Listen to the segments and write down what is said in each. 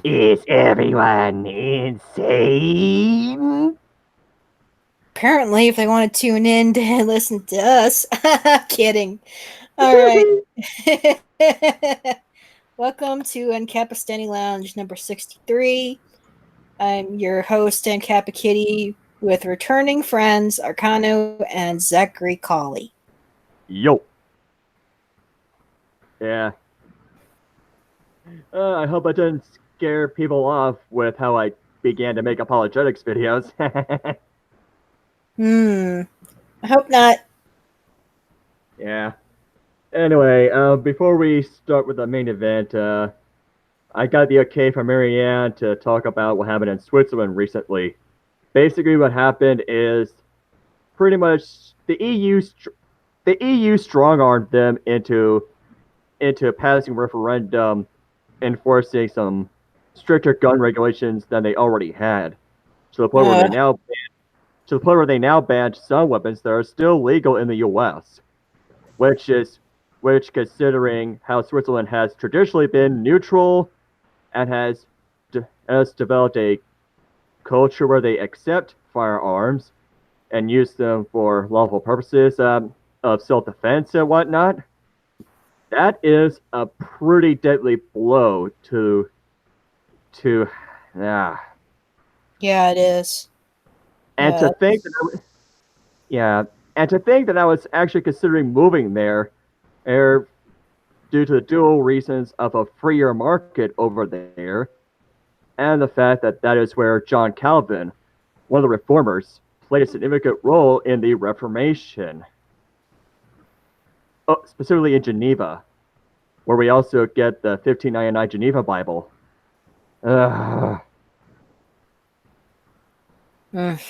Is everyone insane? Apparently, if they want to tune in to listen to us. Kidding. All right. Welcome to Ancapistani Lounge number 63. I'm your host, Ancapakitty, with returning friends Arcano and Zachary Colley. Yo. Yeah. I hope I didn't scare people off with how I began to make apologetics videos. I hope not. Yeah. Anyway, before we start with the main event, I got the okay from Marianne to talk about what happened in Switzerland recently. Basically, what happened is pretty much the EU strong armed them into passing a referendum enforcing some stricter gun regulations than they already had, to the point where Uh, they now banned some weapons that are still legal in the U.S., which is which, considering how Switzerland has traditionally been neutral and has developed a culture where they accept firearms and use them for lawful purposes of self-defense and whatnot. That is a pretty deadly blow to yeah. yeah, it is. And Yeah. to think that yeah, and to think that I was actually considering moving there, er, due to the dual reasons of a freer market over there, and the fact that that is where John Calvin, one of the reformers, played a significant role in the Reformation, specifically in Geneva, where we also get the 1599 Geneva Bible. Uh, Mm.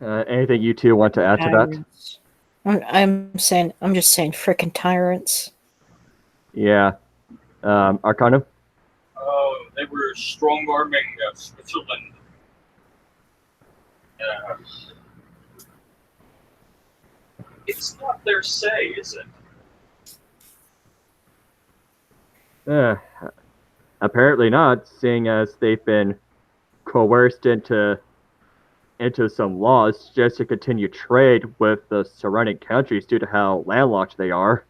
Anything you two want to add to that? Tyrants. I'm just saying, frickin' tyrants. Yeah. Arcanum? They were strong arming Switzerland. Uh, it's not their say, is it? Uh, Apparently not, seeing as they've been coerced into some laws just to continue trade with the surrounding countries due to how landlocked they are.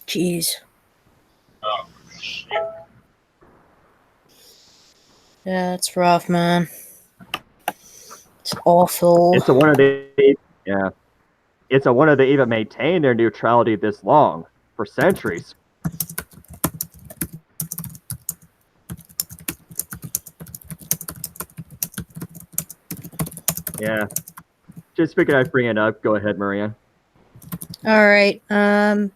Jeez. Oh, shit. Yeah, it's rough, man. It's awful. It's a wonder they yeah. It's a wonder they even maintain their neutrality this long for centuries. Yeah. Just figured I'd bring it up. Go ahead, Marianne. All right. I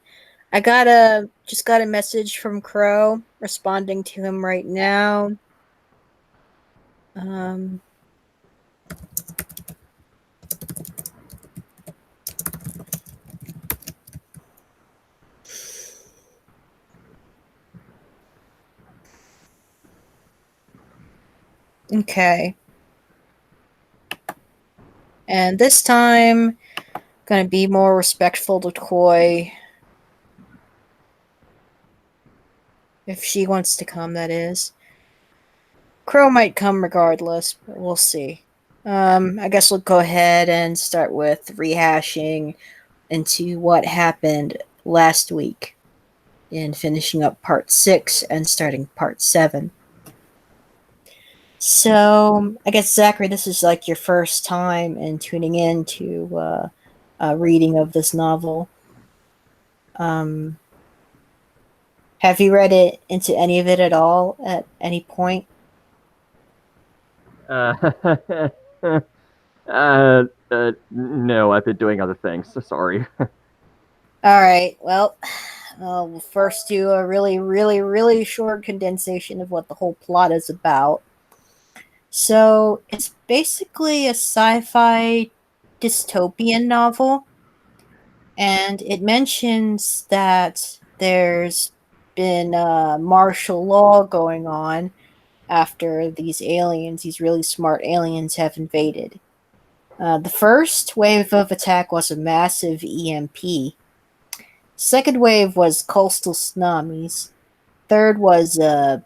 just got a message from Crow, responding to him right now. Um, okay. And this time, gonna be more respectful to Koi. If she wants to come, that is. Crow might come regardless, but we'll see. I guess we'll go ahead and start with rehashing into what happened last week in finishing up part 6 and starting part 7. So, I guess, Zachary, this is like your first time in tuning in to a reading of this novel. Um, have you read it into any of it at all at any point? Uh, no, I've been doing other things. So sorry. All right. Well, we'll first do a really, really, really short condensation of what the whole plot is about. So, it's basically a sci fi dystopian novel, and it mentions that there's been martial law going on after these really smart aliens, have invaded. The first wave of attack was a massive EMP. Second wave was coastal tsunamis. Third was a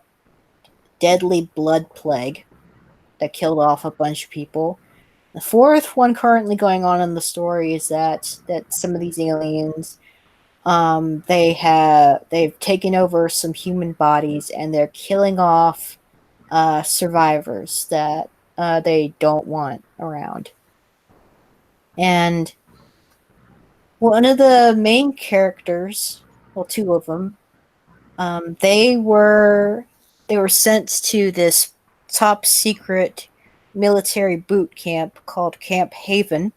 deadly blood plague that killed off a bunch of people. The fourth one currently going on in the story is that some of these aliens, they've taken over some human bodies and they're killing off survivors that they don't want around. And one of the main characters, well, two of them, they were sent to this top secret military boot camp called Camp Haven,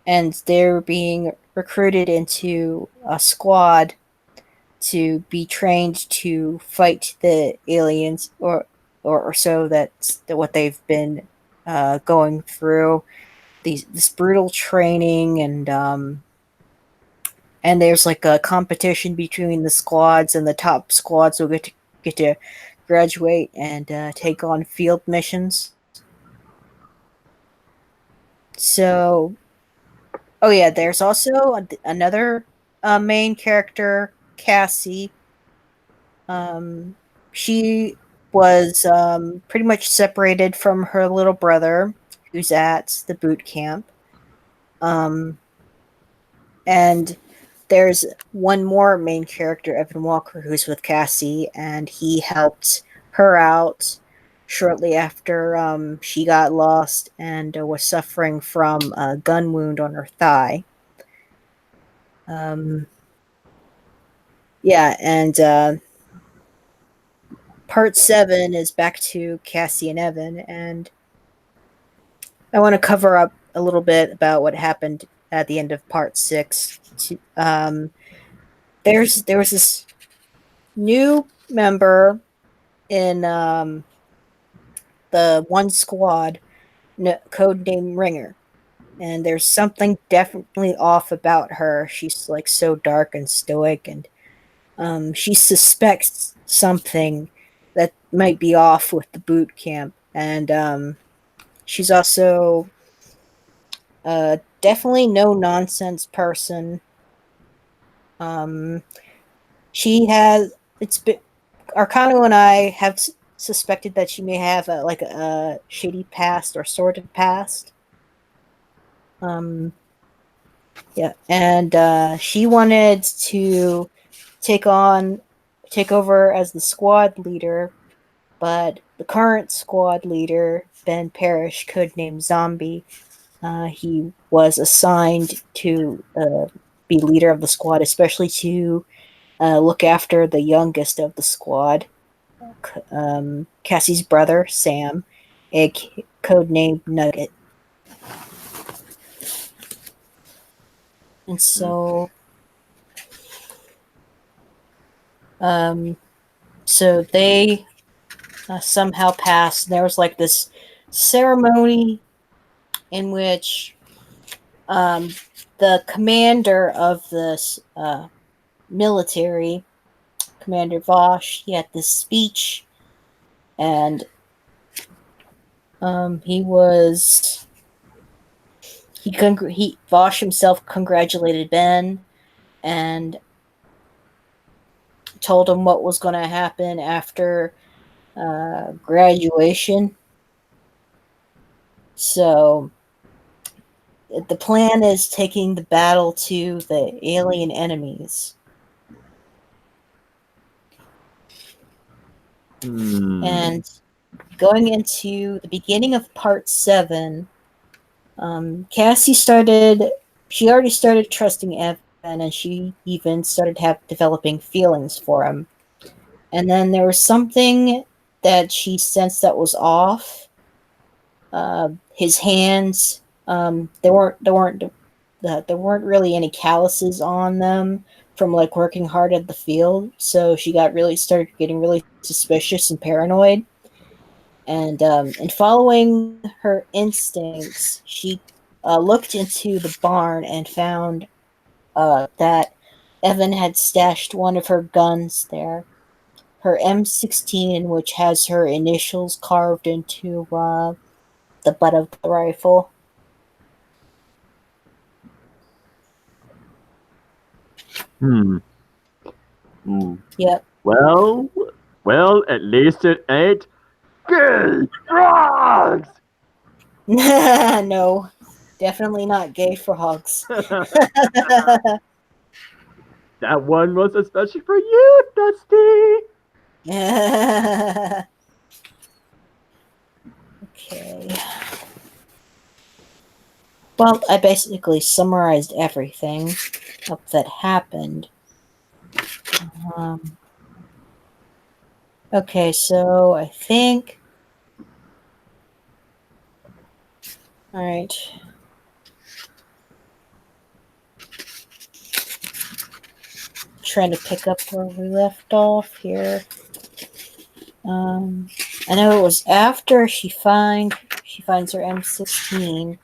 and they're being recruited into a squad to be trained to fight the aliens, or so that's what they've been going through. This brutal training, and there's like a competition between the squads, and the top squads will get to graduate and take on field missions. So, oh yeah, there's also another main character, Cassie. She was pretty much separated from her little brother, who's at the boot camp. And there's one more main character, Evan Walker, who's with Cassie, and he helped her out shortly after she got lost and was suffering from a gun wound on her thigh. Yeah, and part 7 is back to Cassie and Evan, and I want to cover up a little bit about what happened at the end of part 6. There was this new member in the one squad, codename Ringer, and there's something definitely off about her. She's like so dark and stoic, and she suspects something that might be off with the boot camp, and she's also definitely no nonsense person. She has Arcano and I have suspected that she may have a shady past or sordid past. Yeah, and she wanted to take over as the squad leader, but the current squad leader, Ben Parrish, codenamed Zombie, he was assigned to be leader of the squad, especially to look after the youngest of the squad, Cassie's brother, Sam, codenamed Nugget. And so, so they somehow passed. There was like this ceremony in which the commander of this military, Commander Vosh, he had this speech, and Vosh himself congratulated Ben and told him what was going to happen after graduation. So the plan is taking the battle to the alien enemies. And going into the beginning of part 7, Cassie already started trusting Evan, and she even started developing feelings for him. And then there was something that she sensed that was off. His hands, there weren't really any calluses on them from like working hard at the field. So she started getting really suspicious and paranoid. And following her instincts, she looked into the barn and found that Evan had stashed one of her guns there, her M16, which has her initials carved into the butt of the rifle. Hmm. Hmm. Yep. Well, at least it ain't gay frogs! No, definitely not gay frogs. That one was especially for you, Dusty! Okay. Well, I basically summarized everything up that happened. Um, okay, so I think. Alright. Trying to pick up where we left off here. I know it was after she finds her M16.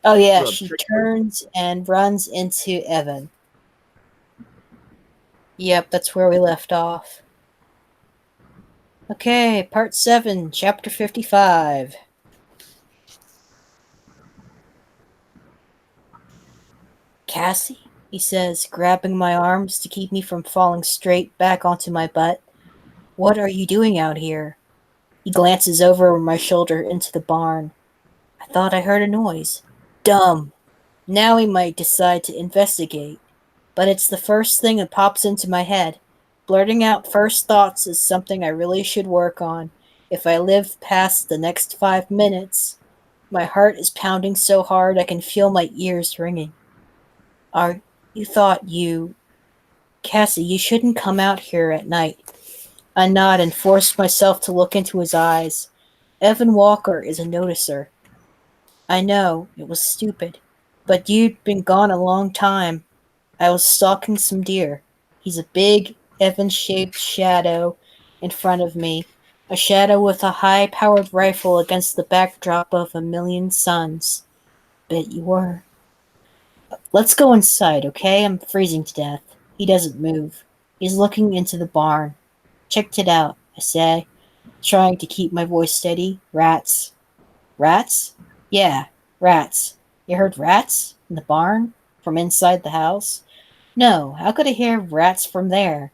Oh yeah, she turns and runs into Evan. Yep, that's where we left off. Okay, part 7, chapter 55. Cassie, he says, grabbing my arms to keep me from falling straight back onto my butt. What are you doing out here? He glances over my shoulder into the barn. I thought I heard a noise. Dumb. Now he might decide to investigate. But it's the first thing that pops into my head. Blurting out first thoughts is something I really should work on. If I live past the next 5 minutes, my heart is pounding so hard I can feel my ears ringing. You thought you... Cassie, you shouldn't come out here at night. I nod and force myself to look into his eyes. Evan Walker is a noticer. I know, it was stupid. But you'd been gone a long time. I was stalking some deer. He's a big, Evan-shaped shadow in front of me. A shadow with a high-powered rifle against the backdrop of a million suns. Bet you were. Let's go inside, okay? I'm freezing to death. He doesn't move. He's looking into the barn. Checked it out, I say, trying to keep my voice steady. Rats. Rats? Yeah, rats. You heard rats? In the barn? From inside the house? No, how could I hear rats from there?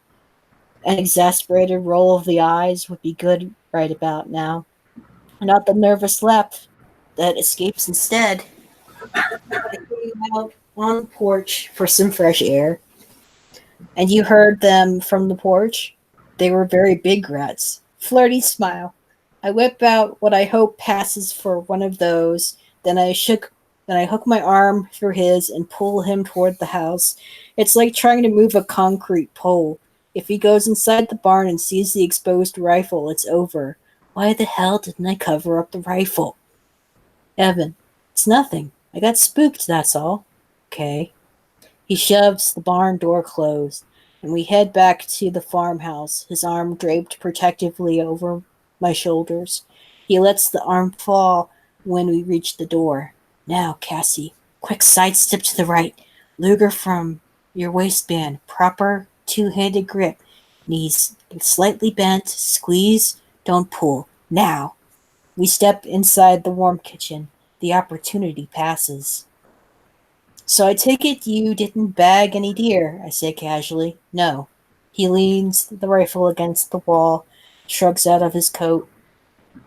An exasperated roll of the eyes would be good right about now. Not the nervous laugh that escapes instead. I came out on the porch for some fresh air. And you heard them from the porch? They were very big rats. Flirty smile. I whip out what I hope passes for one of those. Then I hook my arm through his and pull him toward the house. It's like trying to move a concrete pole. If he goes inside the barn and sees the exposed rifle, it's over. Why the hell didn't I cover up the rifle? Evan, it's nothing. I got spooked, that's all. Okay. He shoves the barn door closed, and we head back to the farmhouse, his arm draped protectively over my shoulders. He lets the arm fall when we reach the door. Now, Cassie, quick sidestep to the right. Luger from your waistband. Proper two-handed grip. Knees slightly bent. Squeeze. Don't pull. Now. We step inside the warm kitchen. The opportunity passes. So I take it you didn't bag any deer, I say casually. No. He leans the rifle against the wall, shrugs out of his coat.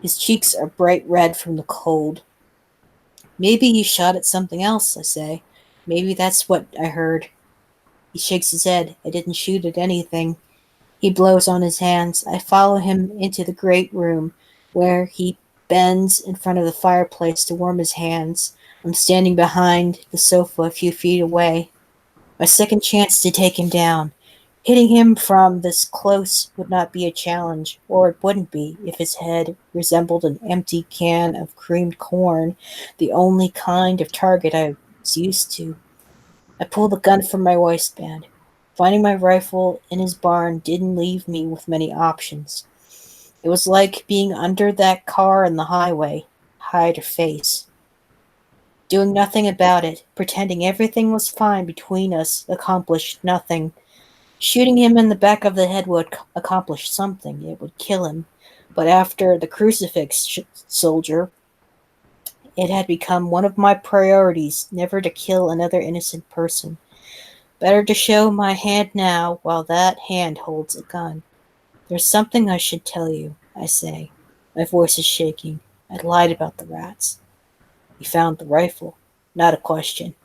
His cheeks are bright red from the cold. Maybe you shot at something else, I say. Maybe that's what I heard. He shakes his head. I didn't shoot at anything. He blows on his hands. I follow him into the great room, where he bends in front of the fireplace to warm his hands. I'm standing behind the sofa a few feet away. My second chance to take him down. Hitting him from this close would not be a challenge, or it wouldn't be if his head resembled an empty can of creamed corn, the only kind of target I was used to. I pulled the gun from my waistband. Finding my rifle in his barn didn't leave me with many options. It was like being under that car in the highway, hide or face. Doing nothing about it, pretending everything was fine between us, accomplished nothing. Shooting him in the back of the head would accomplish something. It would kill him. But after the crucifix soldier, it had become one of my priorities never to kill another innocent person. Better to show my hand now while that hand holds a gun. There's something I should tell you, I say. My voice is shaking. I lied about the rats. He found the rifle. Not a question.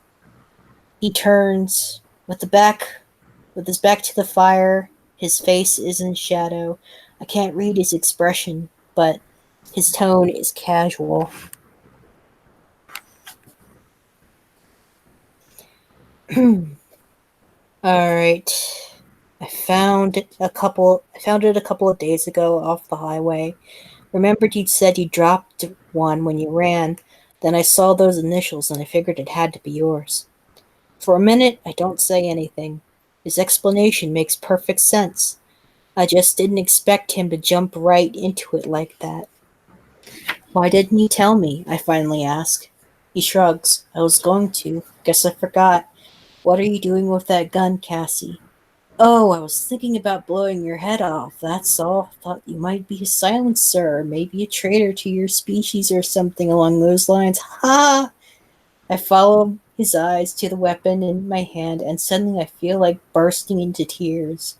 He turns with his back to the fire. His face is in shadow. I can't read his expression, but his tone is casual. All right. I found it a couple of days ago off the highway. Remembered you'd said you dropped one when you ran. Then I saw those initials and I figured it had to be yours. For a minute, I don't say anything. His explanation makes perfect sense. I just didn't expect him to jump right into it like that. Why didn't you tell me? I finally ask. He shrugs. I was going to. Guess I forgot. What are you doing with that gun, Cassie? Oh, I was thinking about blowing your head off, that's all. Thought you might be a silencer, or maybe a traitor to your species or something along those lines. Ha! I follow his eyes to the weapon in my hand, and suddenly I feel like bursting into tears.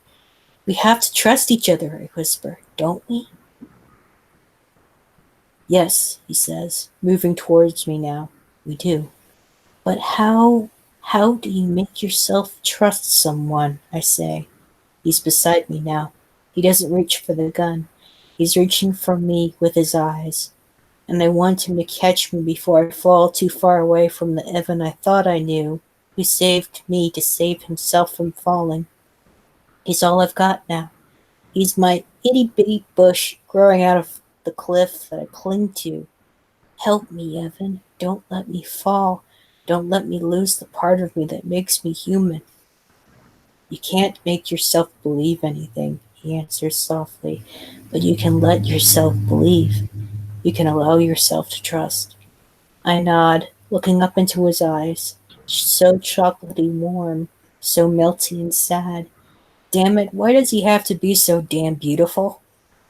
We have to trust each other, I whisper, don't we? Yes, he says, moving towards me now. We do. But how do you make yourself trust someone, I say. He's beside me now. He doesn't reach for the gun. He's reaching for me with his eyes. And I want him to catch me before I fall too far away from the Evan I thought I knew, who saved me to save himself from falling. He's all I've got now. He's my itty-bitty bush growing out of the cliff that I cling to. Help me, Evan. Don't let me fall. Don't let me lose the part of me that makes me human. You can't make yourself believe anything, he answers softly, but you can let yourself believe. You can allow yourself to trust. I nod, looking up into his eyes, so chocolatey warm, so melty and sad. Damn it, why does he have to be so damn beautiful?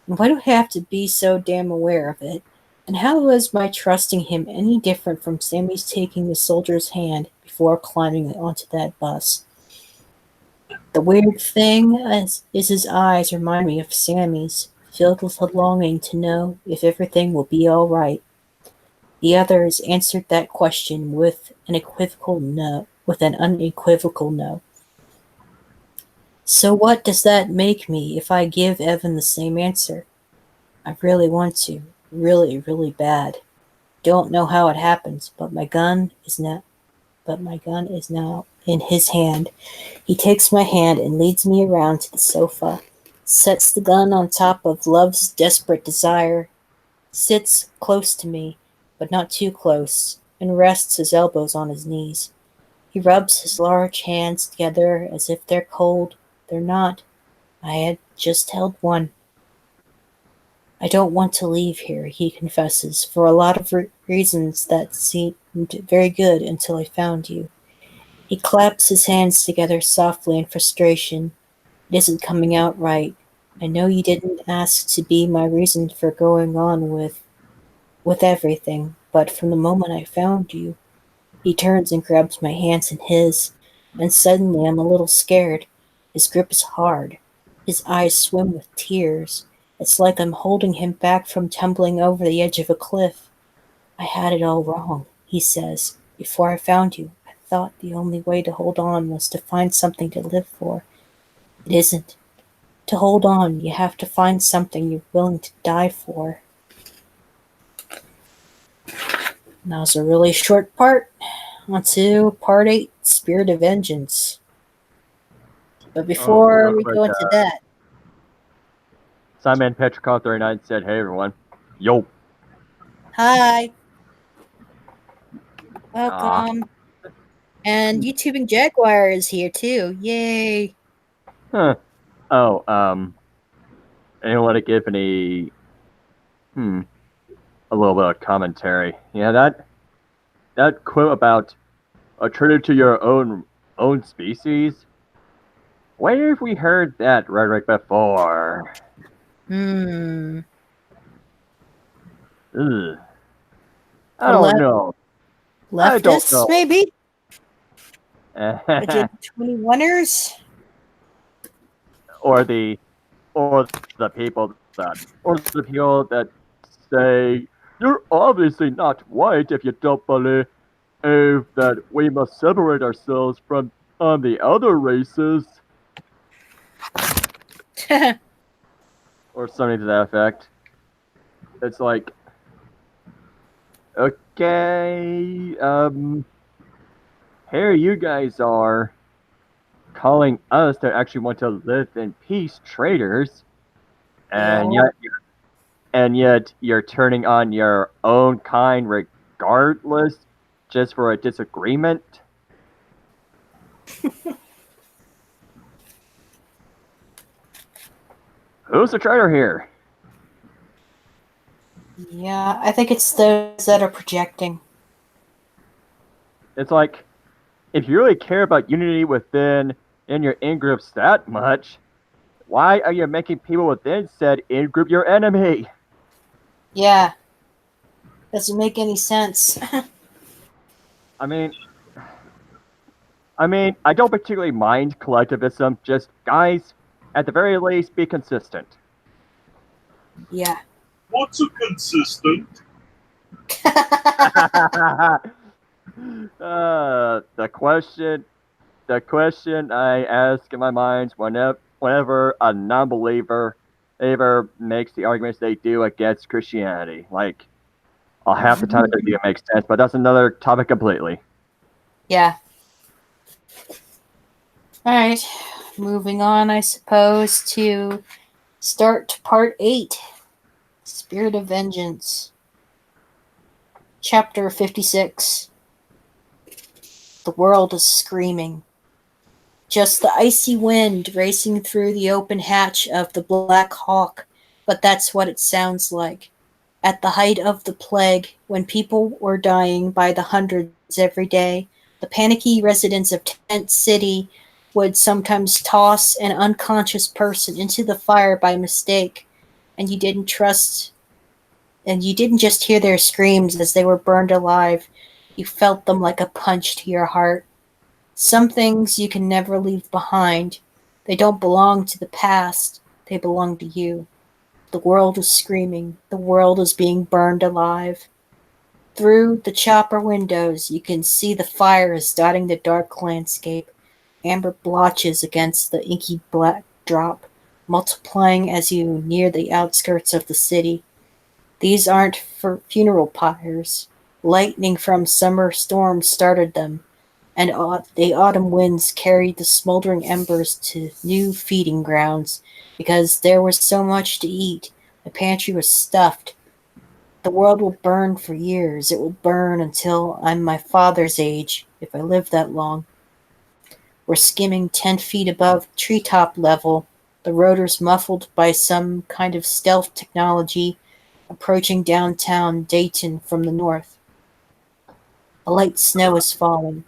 And why do I have to be so damn aware of it? And how is my trusting him any different from Sammy's taking the soldier's hand before climbing onto that bus? The weird thing is his eyes remind me of Sammy's, filled with a longing to know if everything will be all right. The others answered that question with an unequivocal no. So what does that make me if I give Evan the same answer? I really want to, really, really bad. Don't know how it happens, but my gun is now in his hand. He takes my hand and leads me around to the sofa, sets the gun on top of love's desperate desire, sits close to me, but not too close, and rests his elbows on his knees. He rubs his large hands together as if they're cold. They're not. I had just held one. I don't want to leave here, he confesses, for a lot of reasons that seemed very good until I found you. He claps his hands together softly in frustration. It isn't coming out right. I know you didn't ask to be my reason for going on with everything, but from the moment I found you, he turns and grabs my hands in his, and suddenly I'm a little scared. His grip is hard. His eyes swim with tears. It's like I'm holding him back from tumbling over the edge of a cliff. I had it all wrong, he says. Before I found you, I thought the only way to hold on was to find something to live for. It isn't. To hold on, you have to find something you're willing to die for. And that was a really short part. On to part 8, Spirit of Vengeance. But before real we quick, go into that, Simon Petricon 39 said, "Hey everyone, yo." hi, Aw. welcome. And YouTubing Jaguar is here too. Yay! Huh. Oh, anyone want to give any a little bit of commentary? Yeah, that quote about a traitor to your own species. Where have we heard that rhetoric before? Hmm. Ugh. I don't know. I don't Leftists, know. maybe? Agenda 21ers? or the or the people that say you're obviously not white if you don't believe that we must separate ourselves from the other races or something to that effect. It's like, okay, here you guys are calling us that actually want to live in peace traitors, and Yeah. yet you're turning on your own kind regardless, just for a disagreement. Who's the traitor here? Yeah, I think it's those that are projecting. It's like, if you really care about unity within in your in-groups that much, why are you making people within said in-group your enemy? Yeah. Doesn't make any sense. I mean, I don't particularly mind collectivism. Just guys, at the very least, be consistent. Yeah. What's a consistent? The question I ask in my mind whenever a non-believer ever makes the arguments they do against Christianity, like, half the time it doesn't make sense, but that's another topic completely. Yeah. Alright. Moving on, I suppose, to start part 8. Spirit of Vengeance. Chapter 56. The world is screaming. Just the icy wind racing through the open hatch of the Black Hawk, but that's what it sounds like. At the height of the plague, when people were dying by the hundreds every day, the panicky residents of Tent City would sometimes toss an unconscious person into the fire by mistake, and you didn't just hear their screams as they were burned alive. You felt them like a punch to your heart. Some things you can never leave behind. They don't belong to the past. They belong to you. The world is screaming. The world is being burned alive. Through the chopper windows, you can see the fires dotting the dark landscape, amber blotches against the inky black drop, multiplying as you near the outskirts of the city. These aren't for funeral pyres. Lightning from summer storms started them, and the autumn winds carried the smoldering embers to new feeding grounds, because there was so much to eat. The pantry was stuffed. The world will burn for years. It will burn until I'm my father's age, if I live that long. We're skimming 10 feet above treetop level, the rotors muffled by some kind of stealth technology, approaching downtown Dayton from the north. A light snow is falling.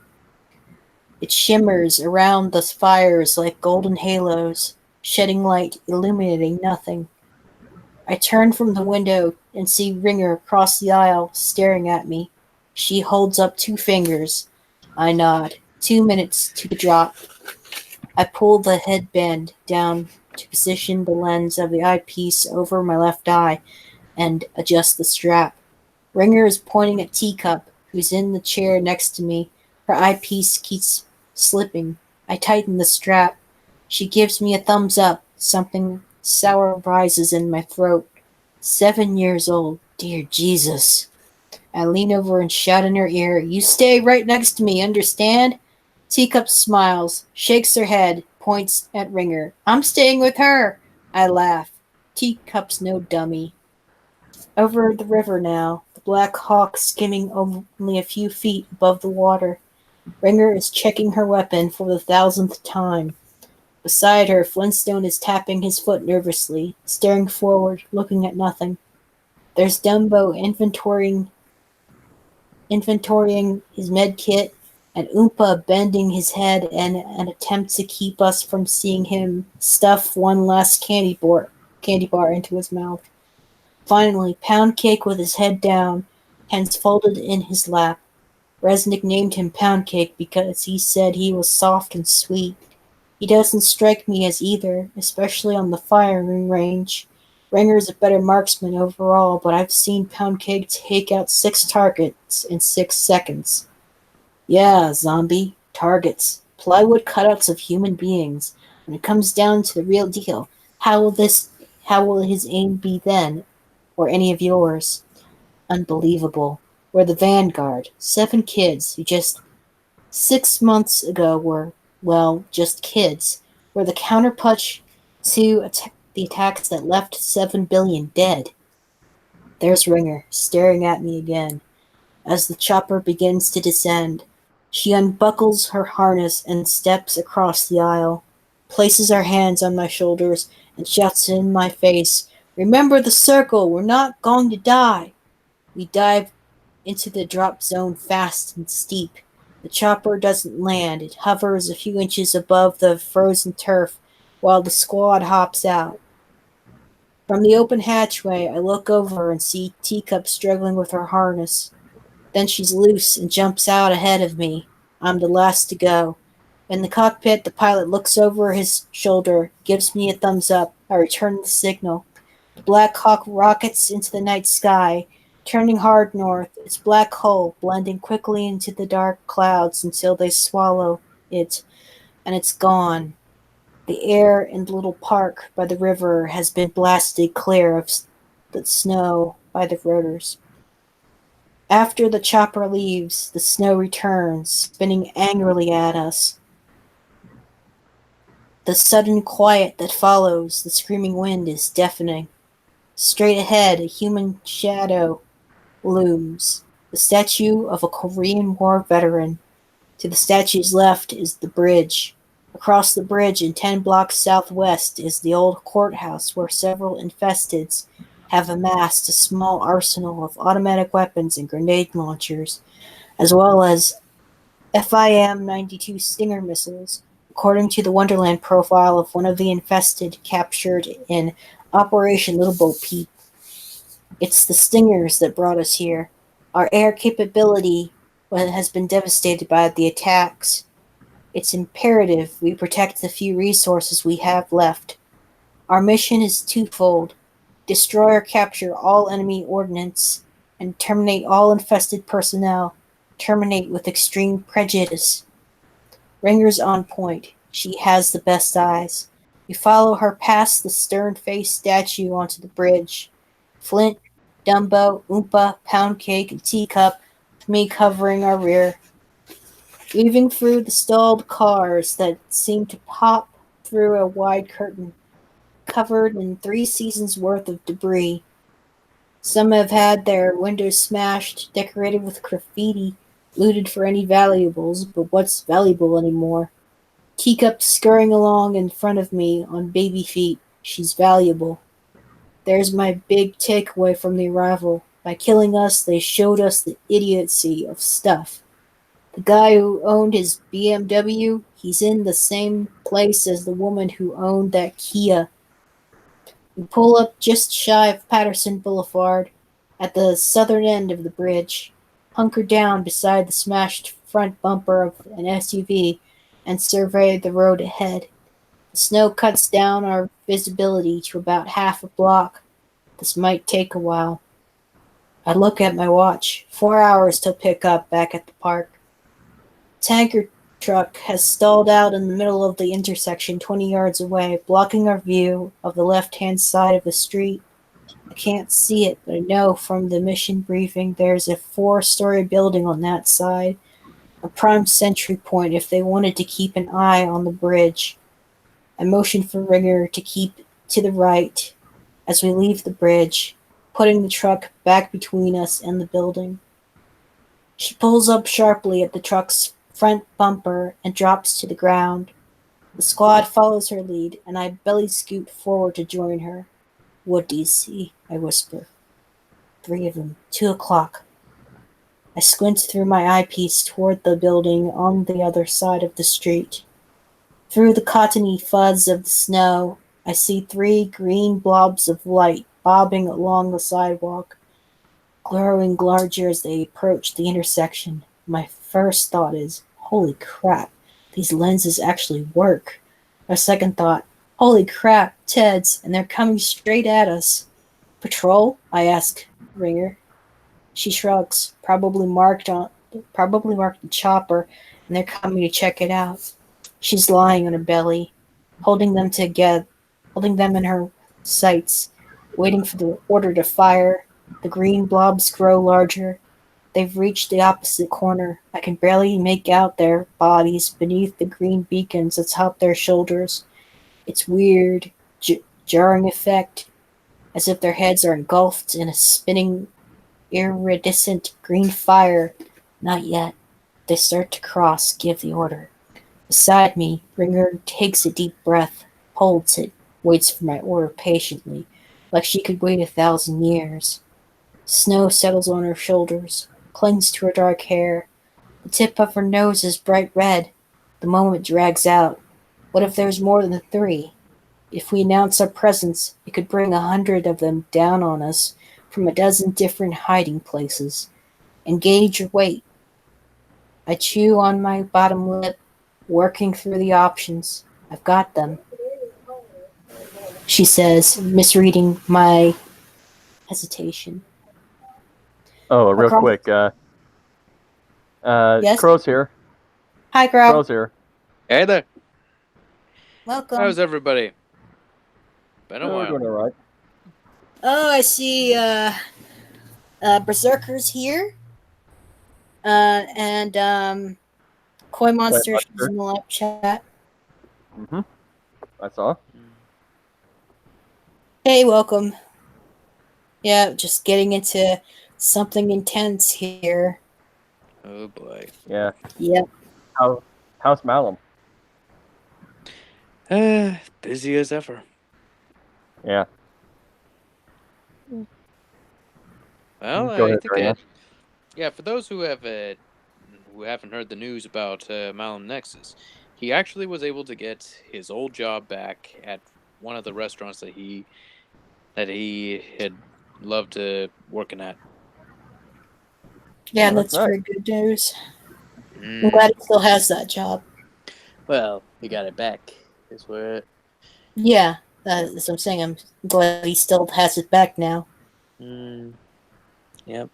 It shimmers around the fires like golden halos, shedding light, illuminating nothing. I turn from the window and see Ringer across the aisle, staring at me. She holds up 2 fingers. I nod. 2 minutes to the drop. I pull the headband down to position the lens of the eyepiece over my left eye and adjust the strap. Ringer is pointing at Teacup, who's in the chair next to me. Her eyepiece keeps slipping. I tighten the strap. She gives me a thumbs up. Something sour rises in my throat. 7 years old. Dear Jesus. I lean over and shout in her ear, "You stay right next to me, understand?" Teacup smiles, shakes her head, points at Ringer. "I'm staying with her." I laugh. Teacup's no dummy. Over the river now, the Black Hawk skimming only a few feet above the water. Ringer is checking her weapon for the 1000th time. Beside her, Flintstone is tapping his foot nervously, staring forward, looking at nothing. There's Dumbo inventorying his med kit, and Oompa bending his head in an attempt to keep us from seeing him stuff one last candy bar into his mouth. Finally, Pound Cake with his head down, hands folded in his lap. Resnick named him Pound Cake because he said he was soft and sweet. He doesn't strike me as either, especially on the firing range. Ringer's a better marksman overall, but I've seen Pound Cake take out 6 targets in 6 seconds. Yeah, zombie. Targets. Plywood cutouts of human beings. When it comes down to the real deal, how will his aim be then? Or any of yours? Unbelievable. We're the vanguard. 7 kids who just 6 months ago were, well, just kids. We're the counterpunch to the attacks that left 7 billion dead. There's Ringer, staring at me again. As the chopper begins to descend, she unbuckles her harness and steps across the aisle, places her hands on my shoulders, and shouts in my face, "Remember the circle! We're not going to die!" We dive into the drop zone fast and steep. The chopper doesn't land. It hovers a few inches above the frozen turf while the squad hops out. From the open hatchway, I look over and see Teacup struggling with her harness. Then she's loose and jumps out ahead of me. I'm the last to go. In the cockpit, the pilot looks over his shoulder, gives me a thumbs up. I return the signal. The Black Hawk rockets into the night sky, turning hard north, its black hull blending quickly into the dark clouds until they swallow it, and it's gone. The air in the little park by the river has been blasted clear of the snow by the rotors. After the chopper leaves, the snow returns, spinning angrily at us. The sudden quiet that follows the screaming wind is deafening. Straight ahead, a human shadow looms, the statue of a Korean War veteran. To the statue's left is the bridge. Across the bridge and 10 blocks southwest is the old courthouse where several infesteds have amassed a small arsenal of automatic weapons and grenade launchers, as well as FIM-92 Stinger missiles, according to the Wonderland profile of one of the infested captured in Operation Little Bo Peep. It's the Stingers that brought us here. Our air capability has been devastated by the attacks. It's imperative we protect the few resources we have left. Our mission is twofold: destroy or capture all enemy ordnance, and terminate all infested personnel. Terminate with extreme prejudice. Ringer's on point. She has the best eyes. We follow her past the stern-faced statue onto the bridge. Flint, Dumbo, Oompa, Pound Cake, and Teacup, with me covering our rear. Weaving through the stalled cars that seem to pop through a wide curtain, covered in 3 seasons' worth of debris. Some have had their windows smashed, decorated with graffiti, looted for any valuables, but what's valuable anymore? Teacup scurrying along in front of me on baby feet. She's valuable. There's my big takeaway from the arrival. By killing us, they showed us the idiocy of stuff. The guy who owned his BMW, he's in the same place as the woman who owned that Kia. We pull up just shy of Patterson Boulevard, at the southern end of the bridge, hunker down beside the smashed front bumper of an SUV, and survey the road ahead. The snow cuts down our visibility to about half a block. This might take a while. I look at my watch. 4 hours till pick up back at the park. Tanker truck has stalled out in the middle of the intersection 20 yards away, blocking our view of the left-hand side of the street. I can't see it, but I know from the mission briefing there's a 4-story building on that side, a prime sentry point if they wanted to keep an eye on the bridge. I motion for Ringer to keep to the right as we leave the bridge, putting the truck back between us and the building. She pulls up sharply at the truck's front bumper and drops to the ground. The squad follows her lead, and I belly scoot forward to join her. "What do you see?" I whisper. 3 of them, 2 o'clock. I squint through my eyepiece toward the building on the other side of the street. Through the cottony fuzz of the snow, I see 3 green blobs of light bobbing along the sidewalk, growing larger as they approach the intersection. My first thought is, holy crap, these lenses actually work. My second thought, holy crap, Ted's, and they're coming straight at us. Patrol? I ask Ringer. She shrugs, probably marked the chopper, and they're coming to check it out. She's lying on her belly, holding them in her sights, waiting for the order to fire. The green blobs grow larger. They've reached the opposite corner. I can barely make out their bodies beneath the green beacons atop their shoulders. It's weird, jarring effect, as if their heads are engulfed in a spinning, iridescent green fire. Not yet. They start to cross, give the order. Beside me, Ringer takes a deep breath, holds it, waits for my order patiently, like she could wait 1,000 years. Snow settles on her shoulders, clings to her dark hair. The tip of her nose is bright red. The moment drags out. What if there's more than 3? If we announce our presence, it could bring 100 of them down on us from a dozen different hiding places. Engage or wait. I chew on my bottom lip, working through the options. I've got them, she says, misreading my hesitation. Oh, real Across- quick. Yes? Crow's here. Hi, Crow. Crow's here. Hey there. Welcome. How's everybody? Been a We're while. doing all right. Oh, I see Berserker's here. And Koi Monster is Monster. in the live chat. Mm-hmm. I saw. Hey, welcome. Yeah, just getting into something intense here. Oh boy. Yeah. Yep. How's Malum? Busy as ever. Yeah. Well, Go I ahead, think Diana. yeah, for those who haven't heard the news about Malum Nexus, he actually was able to get his old job back at one of the restaurants that he had loved working at. Yeah, Oh, that's that's very good news. I'm glad he still has that job. Well, he got it back. Is where. Yeah, that's what I'm saying. I'm glad he still has it back now. Yep.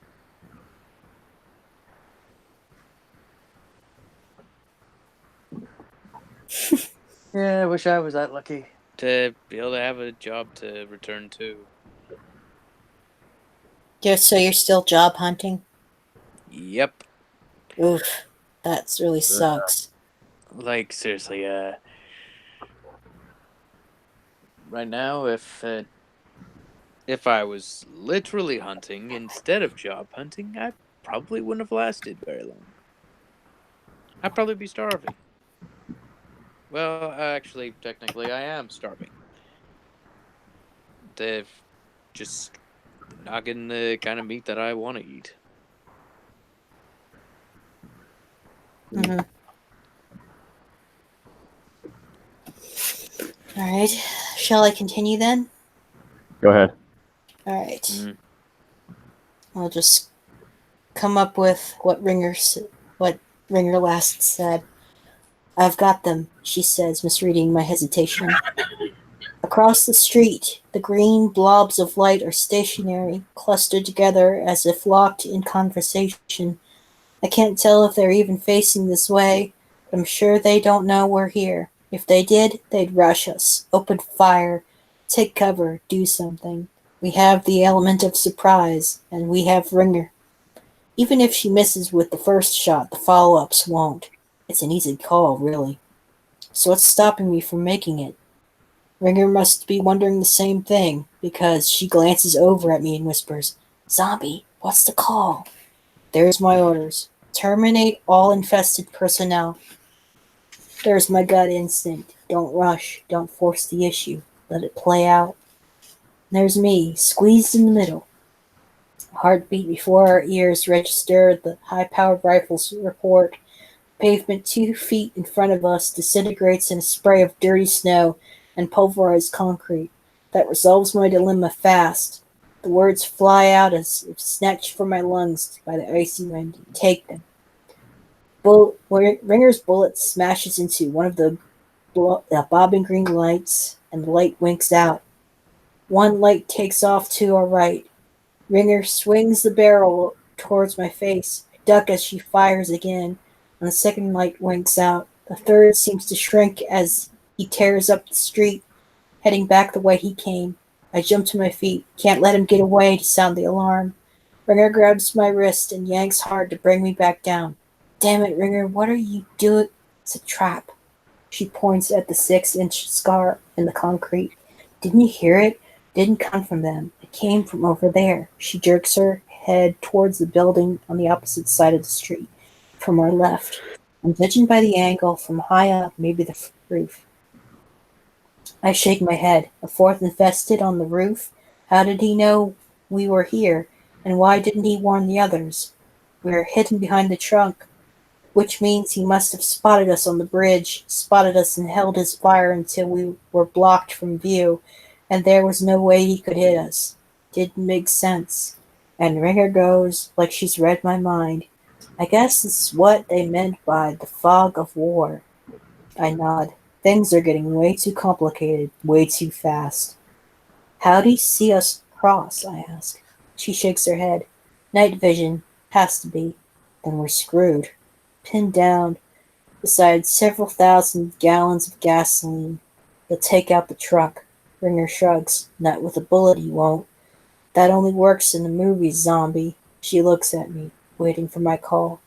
Yeah, I wish I was that lucky to be able to have a job to return to. Yeah, so you're still job hunting? Yep. Oof, that's really sucks. Like seriously, right now, if I was literally hunting instead of job hunting, I probably wouldn't have lasted very long. I'd probably be starving. Well, actually, technically, I am starving. They've just not getting the kind of meat that I want to eat. Mm-hmm. All right, shall I continue then? Go ahead. All right. I'll just come up with what Ringer last said. I've got them, she says, misreading my hesitation. Across the street, the green blobs of light are stationary, clustered together as if locked in conversation. I can't tell if they're even facing this way, but I'm sure they don't know we're here. If they did, they'd rush us, open fire, take cover, do something. We have the element of surprise, and we have Ringer. Even if she misses with the first shot, the follow-ups won't. It's an easy call, really. So what's stopping me from making it? Ringer must be wondering the same thing, because she glances over at me and whispers, "Zombie, what's the call?" There's my orders. Terminate all infested personnel. There's my gut instinct. Don't rush. Don't force the issue. Let it play out. There's me, squeezed in the middle. Heartbeat before our ears register the high-powered rifles report. Pavement 2 feet in front of us disintegrates in a spray of dirty snow and pulverized concrete. That resolves my dilemma fast. The words fly out as if snatched from my lungs by the icy wind. Take them. Ringer's bullet smashes into one of the bobbing green lights, and the light winks out. One light takes off to our right. Ringer swings the barrel towards my face. I duck as she fires again, and the second light winks out. The third seems to shrink as he tears up the street, heading back the way he came. I jump to my feet, can't let him get away to sound the alarm. Ringer grabs my wrist and yanks hard to bring me back down. Damn it, Ringer, what are you doing? It's a trap. She points at the 6-inch scar in the concrete. Didn't you hear it? Didn't come from them. It came from over there. She jerks her head towards the building on the opposite side of the street, from our left. I'm judging by the angle from high up, maybe the roof. I shake my head. A fourth infested on the roof? How did he know we were here? And why didn't he warn the others? We are hidden behind the trunk, which means he must have spotted us on the bridge, spotted us and held his fire until we were blocked from view, and there was no way he could hit us. Didn't make sense. And Ringer goes, like she's read my mind. I guess this is what they meant by the fog of war. I nod. Things are getting way too complicated, way too fast. How do you see us cross? I ask. She shakes her head. Night vision. Has to be. Then we're screwed. Pinned down beside several thousand gallons of gasoline. They'll take out the truck. Ringer shrugs. Not with a bullet, he won't. That only works in the movies, zombie. She looks at me, waiting for my call.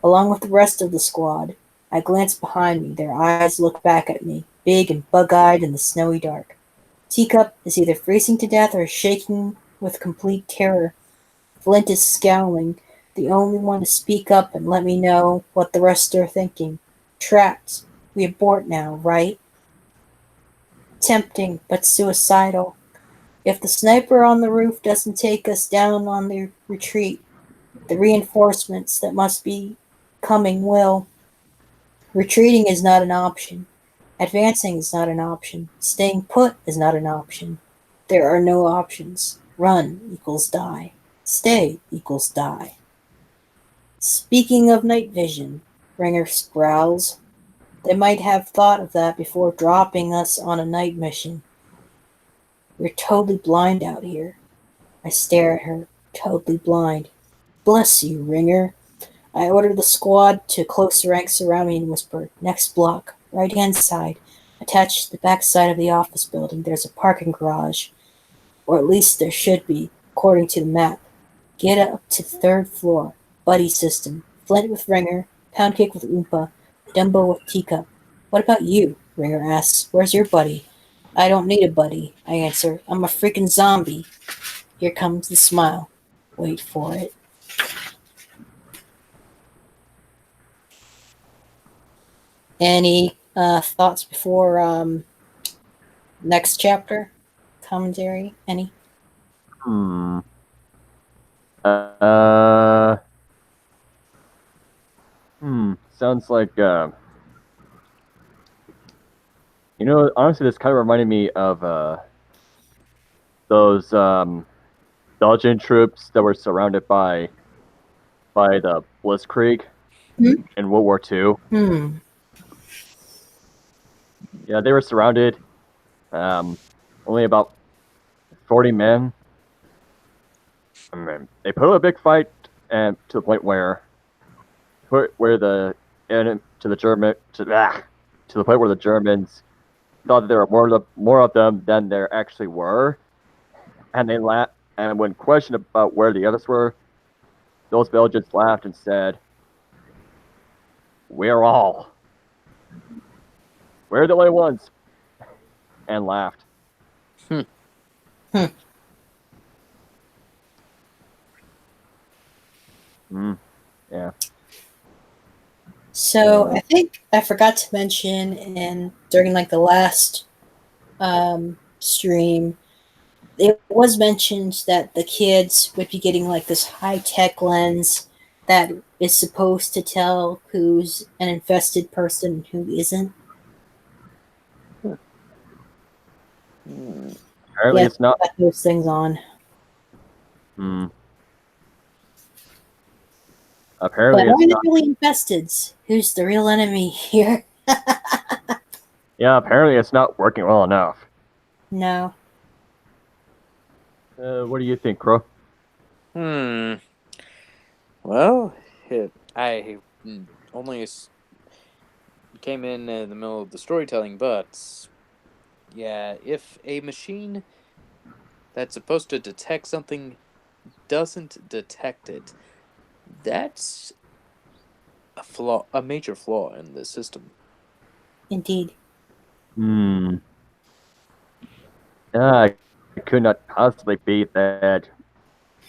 Along with the rest of the squad, I glance behind me. Their eyes look back at me, big and bug-eyed in the snowy dark. Teacup is either freezing to death or shaking with complete terror. Flint is scowling, the only one to speak up and let me know what the rest are thinking. Trapped. We abort now, right? Tempting, but suicidal. If the sniper on the roof doesn't take us down on the retreat, the reinforcements that must be coming will. Retreating is not an option. Advancing is not an option. Staying put is not an option. There are no options. Run equals die. Stay equals die. Speaking of night vision, Ringer growls. They might have thought of that before dropping us on a night mission. We're totally blind out here. I stare at her, totally blind. Bless you, Ringer. I order the squad to close the ranks around me and whisper, next block, right-hand side. Attached to the back side of the office building, there's a parking garage. Or at least there should be, according to the map. Get up to the 3rd floor. Buddy system. Flint with Ringer, Pound Cake with Oompa, Dumbo with Teacup. What about you? Ringer asks. Where's your buddy? I don't need a buddy, I answer. I'm a freaking zombie. Here comes the smile. Wait for it. Any thoughts before next chapter? Commentary? Any? Sounds like honestly, this kind of reminded me of those Belgian troops that were surrounded by the Blitzkrieg in World War II. Yeah, they were surrounded. Only about 40 men. I mean, they put up a big fight, and to the point where the point where the Germans thought that there were more of them than there actually were, and and when questioned about where the others were, those Belgians laughed and said, "We're the only ones," and laughed. Yeah. So I think I forgot to mention during like the last stream, it was mentioned that the kids would be getting like this high-tech lens that is supposed to tell who's an infested person and who isn't. Apparently, it's not. Put those things on. Apparently, But are it's they not. really infested? Who's the real enemy here? Yeah, apparently it's not working well enough. No. What do you think, Crow? Well, I only came in the middle of the storytelling, but yeah, if a machine that's supposed to detect something doesn't detect it, that's a major flaw in the system. Indeed. Hmm. It could not possibly be that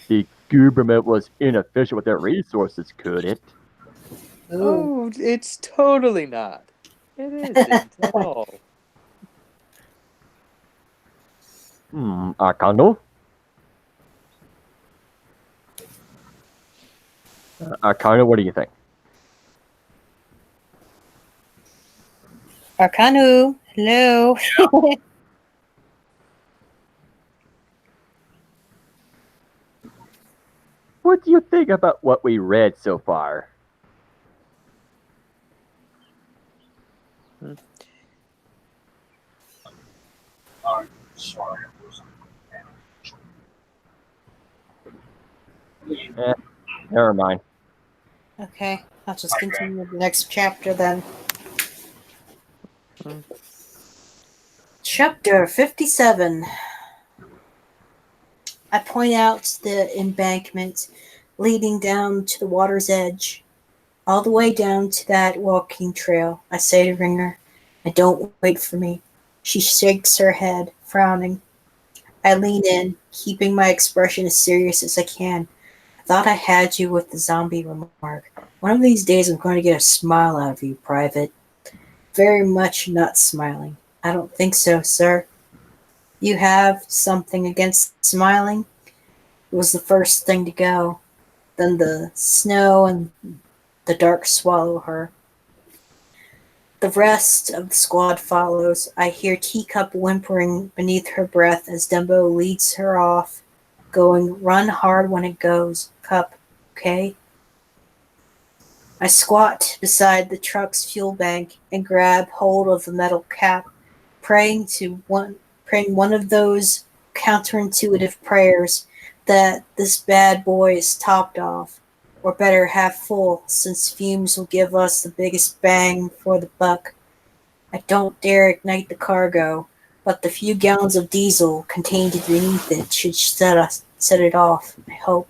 the government was inefficient with their resources, could it? Ooh. Oh, it's totally not. It isn't at all. Arcano? Arcano, what do you think? Arcanu, hello. What do you think about what we read so far? I'm sorry, I wasn't. Never mind. Okay, I'll just continue with the next chapter then. Hmm. Chapter 57. I point out the embankment leading down to the water's edge, all the way down to that walking trail. I say to Ringer, don't wait for me. She shakes her head, frowning. I lean in, keeping my expression as serious as I can. I thought I had you with the zombie remark. One of these days I'm going to get a smile out of you, Private. Very much not smiling. I don't think so, sir. You have something against smiling? It was the first thing to go. Then the snow and the dark swallow her. The rest of the squad follows. I hear Teacup whimpering beneath her breath as Dumbo leads her off, going, run hard when it goes. Cup, okay? I squat beside the truck's fuel bank and grab hold of the metal cap, praying one of those counterintuitive prayers that this bad boy is topped off, or better half full, since fumes will give us the biggest bang for the buck. I don't dare ignite the cargo, but the few gallons of diesel contained beneath it should set it off, I hope.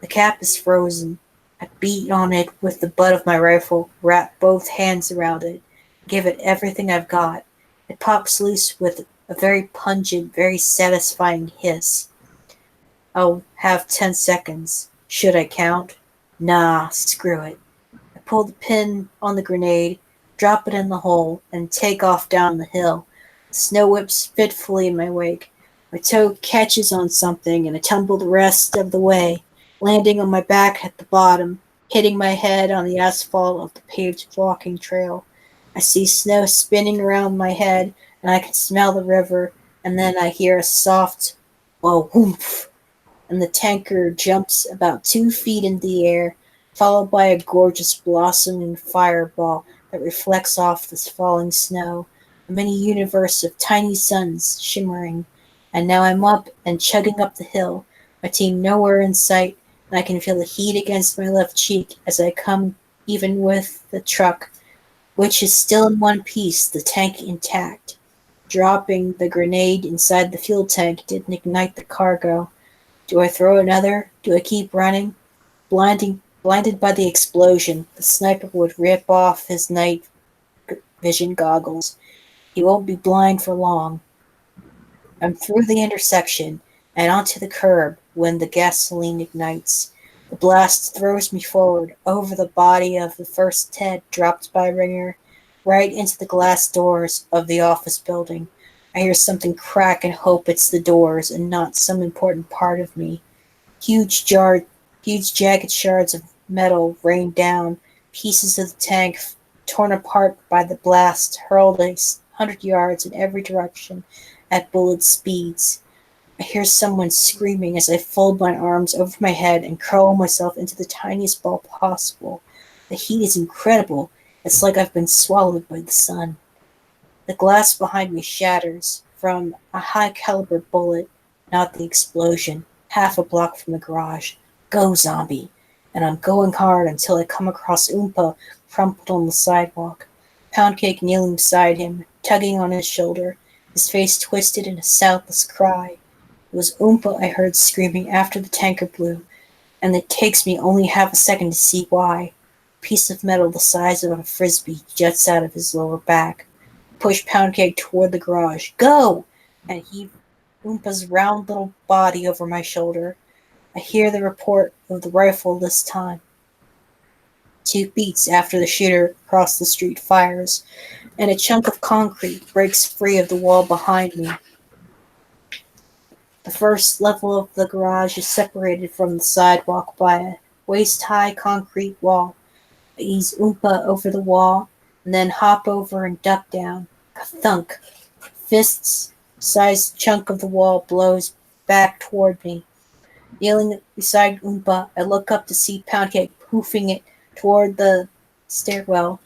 The cap is frozen. I beat on it with the butt of my rifle, wrap both hands around it, give it everything I've got. It pops loose with a very pungent, very satisfying hiss. I'll have 10 seconds. Should I count? Nah, screw it. I pull the pin on the grenade, drop it in the hole, and take off down the hill. The snow whips fitfully in my wake. My toe catches on something, and I tumble the rest of the way, landing on my back at the bottom, hitting my head on the asphalt of the paved walking trail. I see snow spinning around my head, and I can smell the river, and then I hear a soft, whoa, whoomph, and the tanker jumps about 2 feet in the air, followed by a gorgeous blossoming fireball that reflects off the falling snow, a mini universe of tiny suns shimmering. And now I'm up and chugging up the hill, my team nowhere in sight, and I can feel the heat against my left cheek as I come even with the truck, which is still in one piece, the tank intact. Dropping the grenade inside the fuel tank didn't ignite the cargo. Do I throw another? Do I keep running? Blinded by the explosion, the sniper would rip off his night vision goggles. He won't be blind for long. I'm through the intersection and onto the curb when the gasoline ignites. The blast throws me forward, over the body of the first Ted dropped by Ringer, right into the glass doors of the office building. I hear something crack and hope it's the doors and not some important part of me. Huge jagged shards of metal rain down, pieces of the tank torn apart by the blast, hurled 100 yards in every direction at bullet speeds. I hear someone screaming as I fold my arms over my head and curl myself into the tiniest ball possible. The heat is incredible. It's like I've been swallowed by the sun. The glass behind me shatters from a high-caliber bullet, not the explosion, half a block from the garage. Go, zombie! And I'm going hard until I come across Oompa crumpled on the sidewalk. Poundcake kneeling beside him, tugging on his shoulder, his face twisted in a soundless cry. It was Oompa I heard screaming after the tanker blew, and it takes me only half a second to see why. A piece of metal the size of a frisbee juts out of his lower back. Push Poundcake toward the garage. Go! And heave Oompa's round little body over my shoulder. I hear the report of the rifle this time. 2 beats after the shooter across the street fires, and a chunk of concrete breaks free of the wall behind me. The first level of the garage is separated from the sidewalk by a waist-high concrete wall. I ease Oompa over the wall, and then hop over and duck down. Ka-thunk. Fist-sized chunk of the wall blows back toward me. Kneeling beside Oompa, I look up to see Poundcake poofing it toward the stairwell.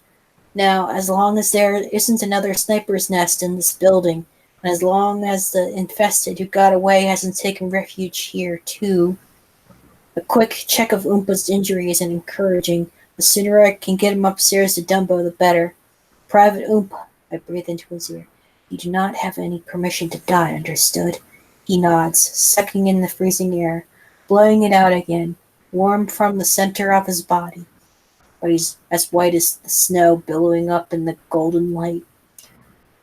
Now, as long as there isn't another sniper's nest in this building, and as long as the infested who got away hasn't taken refuge here, too. A quick check of Oompa's injury isn't encouraging. The sooner I can get him upstairs to Dumbo, the better. Private Oompa, I breathe into his ear. You do not have any permission to die, understood? He nods, sucking in the freezing air, blowing it out again, warm from the center of his body. But he's as white as the snow billowing up in the golden light.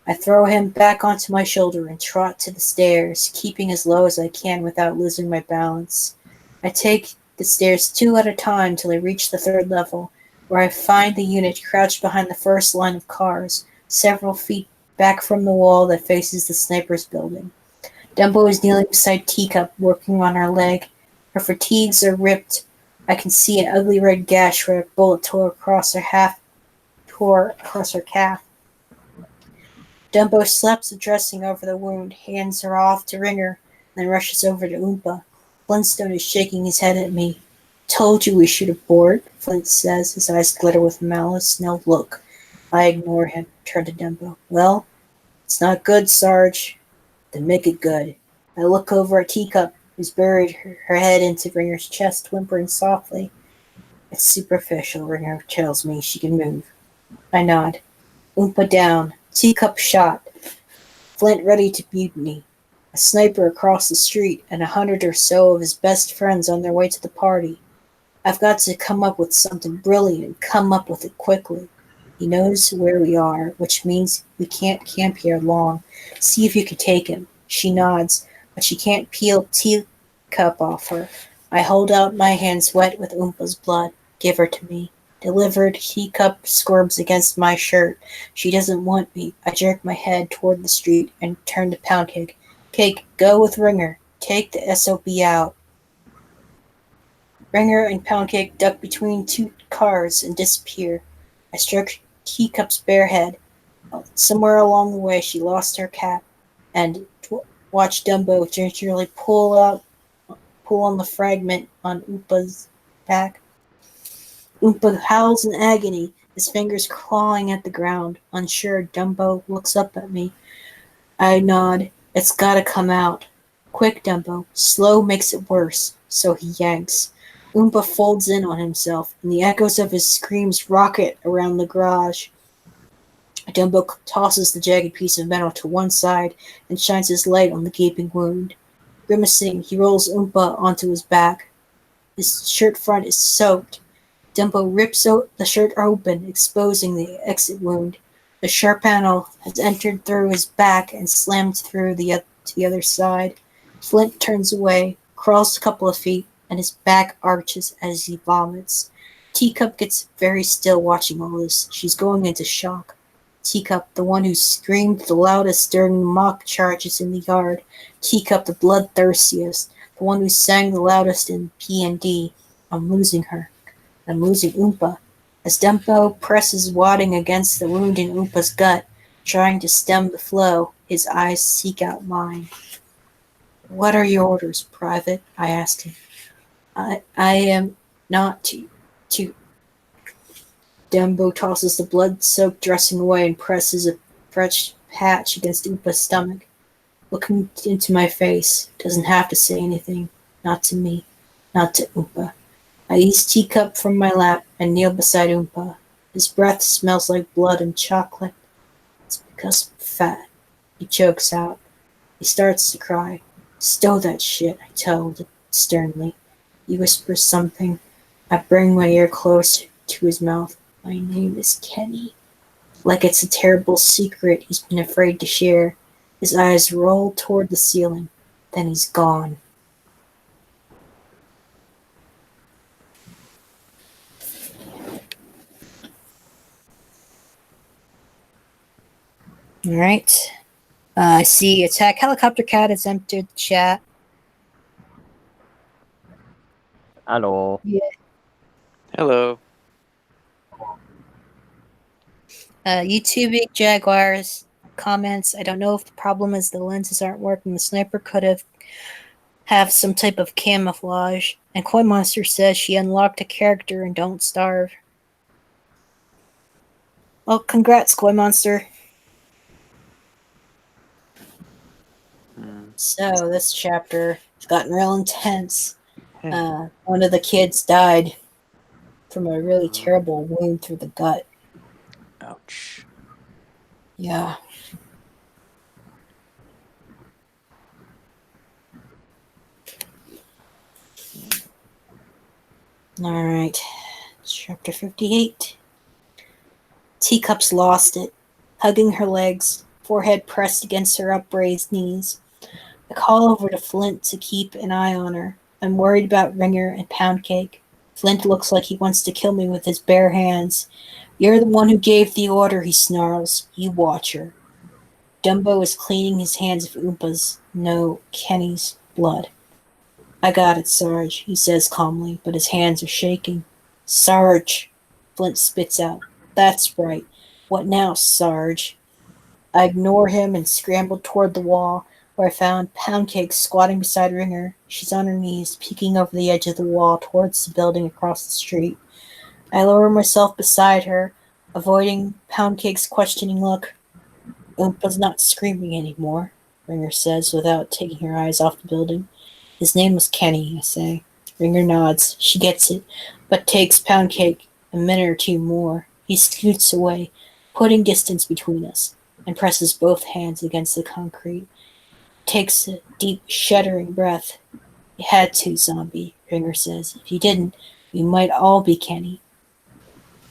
I throw him back onto my shoulder and trot to the stairs, keeping as low as I can without losing my balance. I take the stairs 2 at a time till I reach the 3rd level, where I find the unit crouched behind the first line of cars, several feet back from the wall that faces the sniper's building. Dumbo is kneeling beside Teacup, working on her leg. Her fatigues are ripped. I can see an ugly red gash where a bullet tore across her calf. Dumbo slaps the dressing over the wound, hands her off to Ringer, then rushes over to Oompa. Flintstone is shaking his head at me. Told you we should abort, Flint says, his eyes glitter with malice. Now look. I ignore him, turn to Dumbo. Well, it's not good, Sarge. Then make it good. I look over at Teacup, who's buried her head into Ringer's chest, whimpering softly. It's superficial, Ringer tells me she can move. I nod. Oompa down. Teacup shot. Flint ready to mutiny. A sniper across the street, and 100 or so of his best friends on their way to the party. I've got to come up with something brilliant and come up with it quickly. He knows where we are, which means we can't camp here long. See if you can take him. She nods, but she can't peel Teacup off her. I hold out my hands wet with Oompa's blood. Give her to me. Delivered, Teacup squirms against my shirt. She doesn't want me. I jerk my head toward the street and turn to Poundcake. Cake, go with Ringer. Take the SOB out. Ringer and Poundcake duck between 2 cars and disappear. I stroke Teacup's bare head. Somewhere along the way, she lost her cap, and watch Dumbo gingerly pull on the fragment on Oompa's back. Oompa howls in agony, his fingers clawing at the ground. Unsure, Dumbo looks up at me. I nod. It's gotta come out. Quick, Dumbo. Slow makes it worse. So he yanks. Oompa folds in on himself, and the echoes of his screams rocket around the garage. Dumbo tosses the jagged piece of metal to one side and shines his light on the gaping wound. Grimacing, he rolls Oompa onto his back. His shirt front is soaked. Dumbo rips the shirt open, exposing the exit wound. The sharp panel has entered through his back and slammed through to the other side. Flint turns away, crawls a couple of feet, and his back arches as he vomits. Teacup gets very still watching all this. She's going into shock. Teacup, the one who screamed the loudest during the mock charges in the yard. Teacup, the bloodthirstiest, the one who sang the loudest in P&D. I'm losing her. I'm losing Oompa. As Dumbo presses wadding against the wound in Oompa's gut, trying to stem the flow, his eyes seek out mine. What are your orders, Private? I asked him. I am not to. Dumbo tosses the blood-soaked dressing away and presses a fresh patch against Oopa's stomach. Looking into my face, doesn't have to say anything. Not to me, not to Oompa. I ease teacup from my lap and kneel beside Oompa. His breath smells like blood and chocolate. It's because I'm fat. He chokes out. He starts to cry. Stow that shit, I tell him sternly. He whispers something. I bring my ear close to his mouth. My name is Kenny. Like it's a terrible secret he's been afraid to share. His eyes roll toward the ceiling. Then he's gone. Alright. I see Attack Helicopter Cat has entered the chat. Hello. Hello. YouTube Big Jaguars comments, I don't know if the problem is the lenses aren't working. The sniper could have some type of camouflage. And Koi Monster says she unlocked a character and don't starve. Well, congrats, Koi Monster. So this chapter has gotten real intense. One of the kids died from a really terrible wound through the gut. Ouch. Yeah. Alright. Chapter 58. Teacup's lost it, hugging her legs, forehead pressed against her upraised knees. I call over to Flint to keep an eye on her. I'm worried about Ringer and Poundcake. Flint looks like he wants to kill me with his bare hands. You're the one who gave the order, he snarls. You watch her. Dumbo is cleaning his hands of Oompa's, no, Kenny's, blood. I got it, Sarge, he says calmly, but his hands are shaking. Sarge, Flint spits out. That's right. What now, Sarge? I ignore him and scramble toward the wall, where I found Poundcake squatting beside Ringer. She's on her knees, peeking over the edge of the wall towards the building across the street. I lower myself beside her, avoiding Poundcake's questioning look. Oompa's not screaming anymore, Ringer says, without taking her eyes off the building. His name was Kenny, I say. Ringer nods. She gets it, but takes Poundcake a minute or two more. He scoots away, putting distance between us, and presses both hands against the concrete. Takes a deep, shuddering breath. You had to, zombie, Ringer says. If you didn't, we might all be Kenny.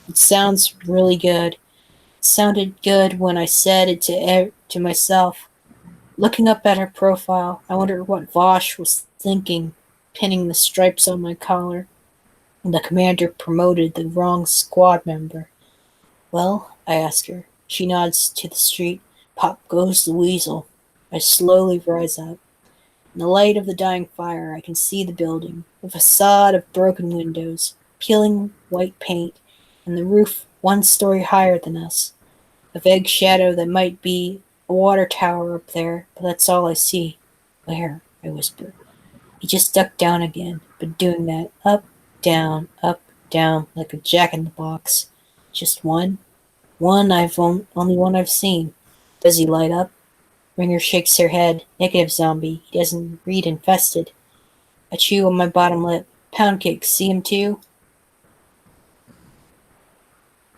It sounds really good. It sounded good when I said it to myself. Looking up at her profile, I wondered what Vosh was thinking, pinning the stripes on my collar. And the commander promoted the wrong squad member. Well, I ask her. She nods to the street. Pop goes the weasel. I slowly rise up. In the light of the dying fire, I can see the building, a facade of broken windows, peeling white paint, and the roof 1 story higher than us. A vague shadow that might be a water tower up there, but that's all I see. Where? I whisper. He just ducked down again, but doing that up, down, like a jack-in-the-box. Just one? Only one I've seen. Does he light up? Ringer shakes her head. Negative, zombie. He doesn't read infested. I chew on my bottom lip. Poundcake, see him too?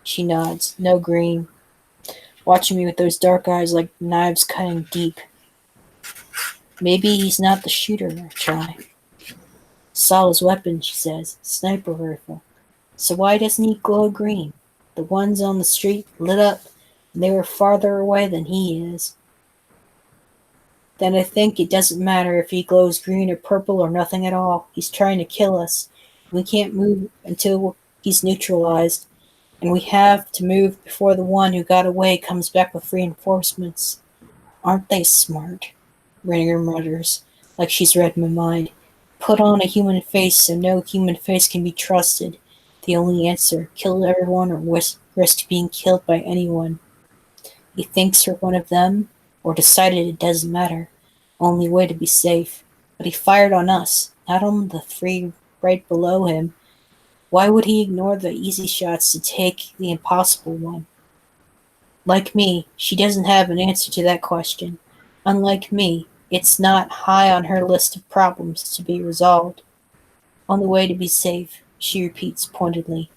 She nods. No green. Watching me with those dark eyes like knives cutting deep. Maybe he's not the shooter, I try. Saw his weapon, she says. Sniper rifle. So why doesn't he glow green? The ones on the street lit up, and they were farther away than he is. Then I think it doesn't matter if he glows green or purple or nothing at all. He's trying to kill us. We can't move until he's neutralized, and we have to move before the one who got away comes back with reinforcements. Aren't they smart? Ringer mutters, like she's read my mind. Put on a human face so no human face can be trusted. The only answer, kill everyone or risk being killed by anyone. He thinks we're one of them, or decided it doesn't matter. Only way to be safe. But he fired on us, not on the three right below him. Why would he ignore the easy shots to take the impossible one? Like me, she doesn't have an answer to that question. Unlike me, it's not high on her list of problems to be resolved. On the way to be safe, she repeats pointedly.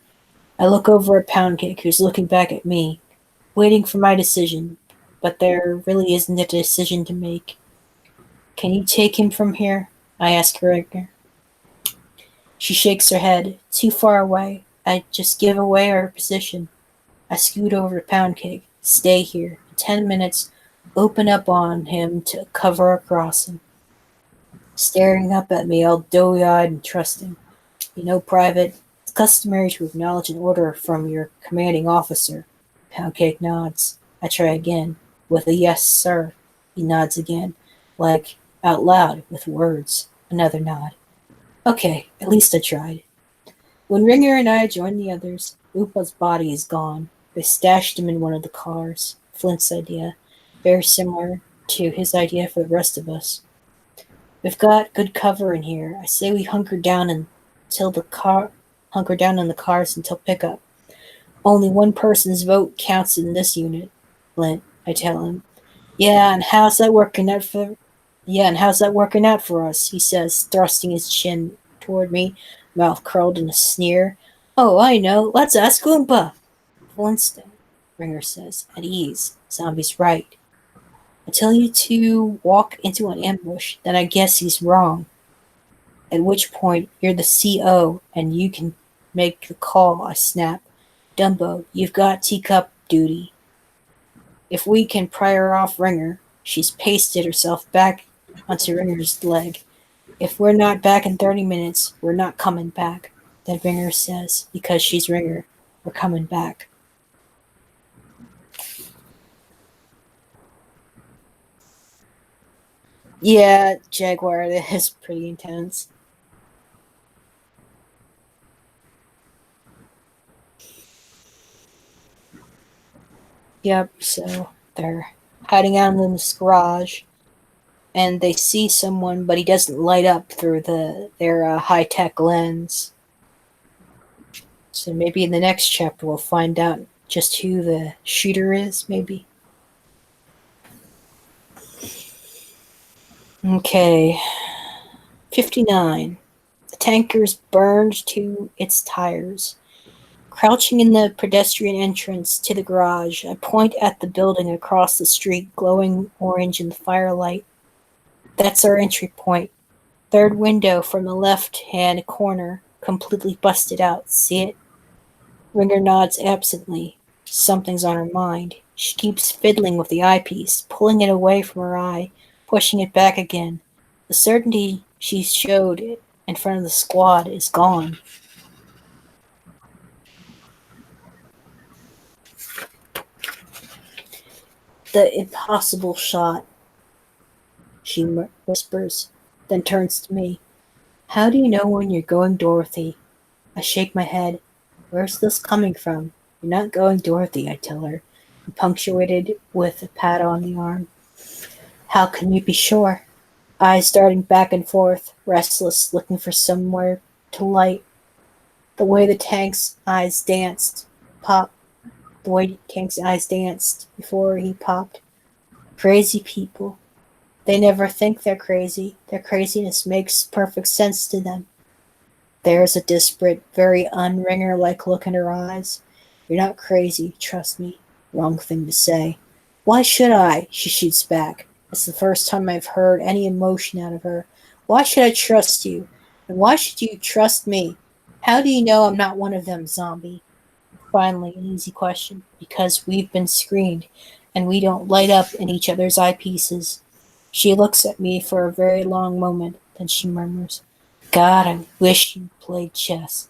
I look over at Poundcake, who's looking back at me, waiting for my decision, but there really isn't a decision to make. Can you take him from here? I ask Ringer. She shakes her head. Too far away. I'd just give away our position. I scoot over to Poundcake. Stay here. In 10 minutes, open up on him to cover our crossing. Staring up at me, all doughy-eyed and trusting. You know, Private, it's customary to acknowledge an order from your commanding officer. Poundcake nods. I try again. With a yes, sir. He nods again. Like, out loud, with words. Another nod. Okay, at least I tried. When Ringer and I join the others, Upa's body is gone. They stashed him in one of the cars. Flint's idea. Very similar to his idea for the rest of us. We've got good cover in here. I say we hunker down in the cars until pickup. Only one person's vote counts in this unit, Flint, I tell him. Yeah, and how's that working out for us? He says, thrusting his chin toward me, mouth curled in a sneer. Oh, I know. Let's ask Oompa. Flintstone, Ringer says, at ease. Zombie's right. I tell you to walk into an ambush, then I guess he's wrong. At which point, you're the CO, and you can make the call, I snap. Dumbo, you've got teacup duty. If we can pry her off Ringer, she's pasted herself back onto Ringer's leg. If we're not back in 30 minutes, we're not coming back. Then Ringer says, because she's Ringer, we're coming back. Yeah, Jaguar, that is pretty intense. Yep, so they're hiding out in this garage, and they see someone, but he doesn't light up through their high-tech lens. So maybe in the next chapter we'll find out just who the shooter is, maybe. Okay. 59. The tanker's burned to its tires. Crouching in the pedestrian entrance to the garage, I point at the building across the street, glowing orange in the firelight. That's our entry point. Third window from the left-hand corner, completely busted out. See it? Ringer nods absently. Something's on her mind. She keeps fiddling with the eyepiece, pulling it away from her eye, pushing it back again. The certainty she showed in front of the squad is gone. The impossible shot, she whispers, then turns to me. How do you know when you're going, Dorothy? I shake my head. Where's this coming from? You're not going, Dorothy, I tell her, punctuated with a pat on the arm. How can you be sure? Eyes darting back and forth, restless, looking for somewhere to light. The way the tank's eyes danced, before he popped. Crazy people. They never think they're crazy. Their craziness makes perfect sense to them. There's a disparate, very un-Ringer-like look in her eyes. You're not crazy, trust me. Wrong thing to say. Why should I? She shoots back. It's the first time I've heard any emotion out of her. Why should I trust you? And why should you trust me? How do you know I'm not one of them, zombie? Finally, an easy question. Because we've been screened, and we don't light up in each other's eyepieces. She looks at me for a very long moment, then she murmurs, God, I wish you played chess.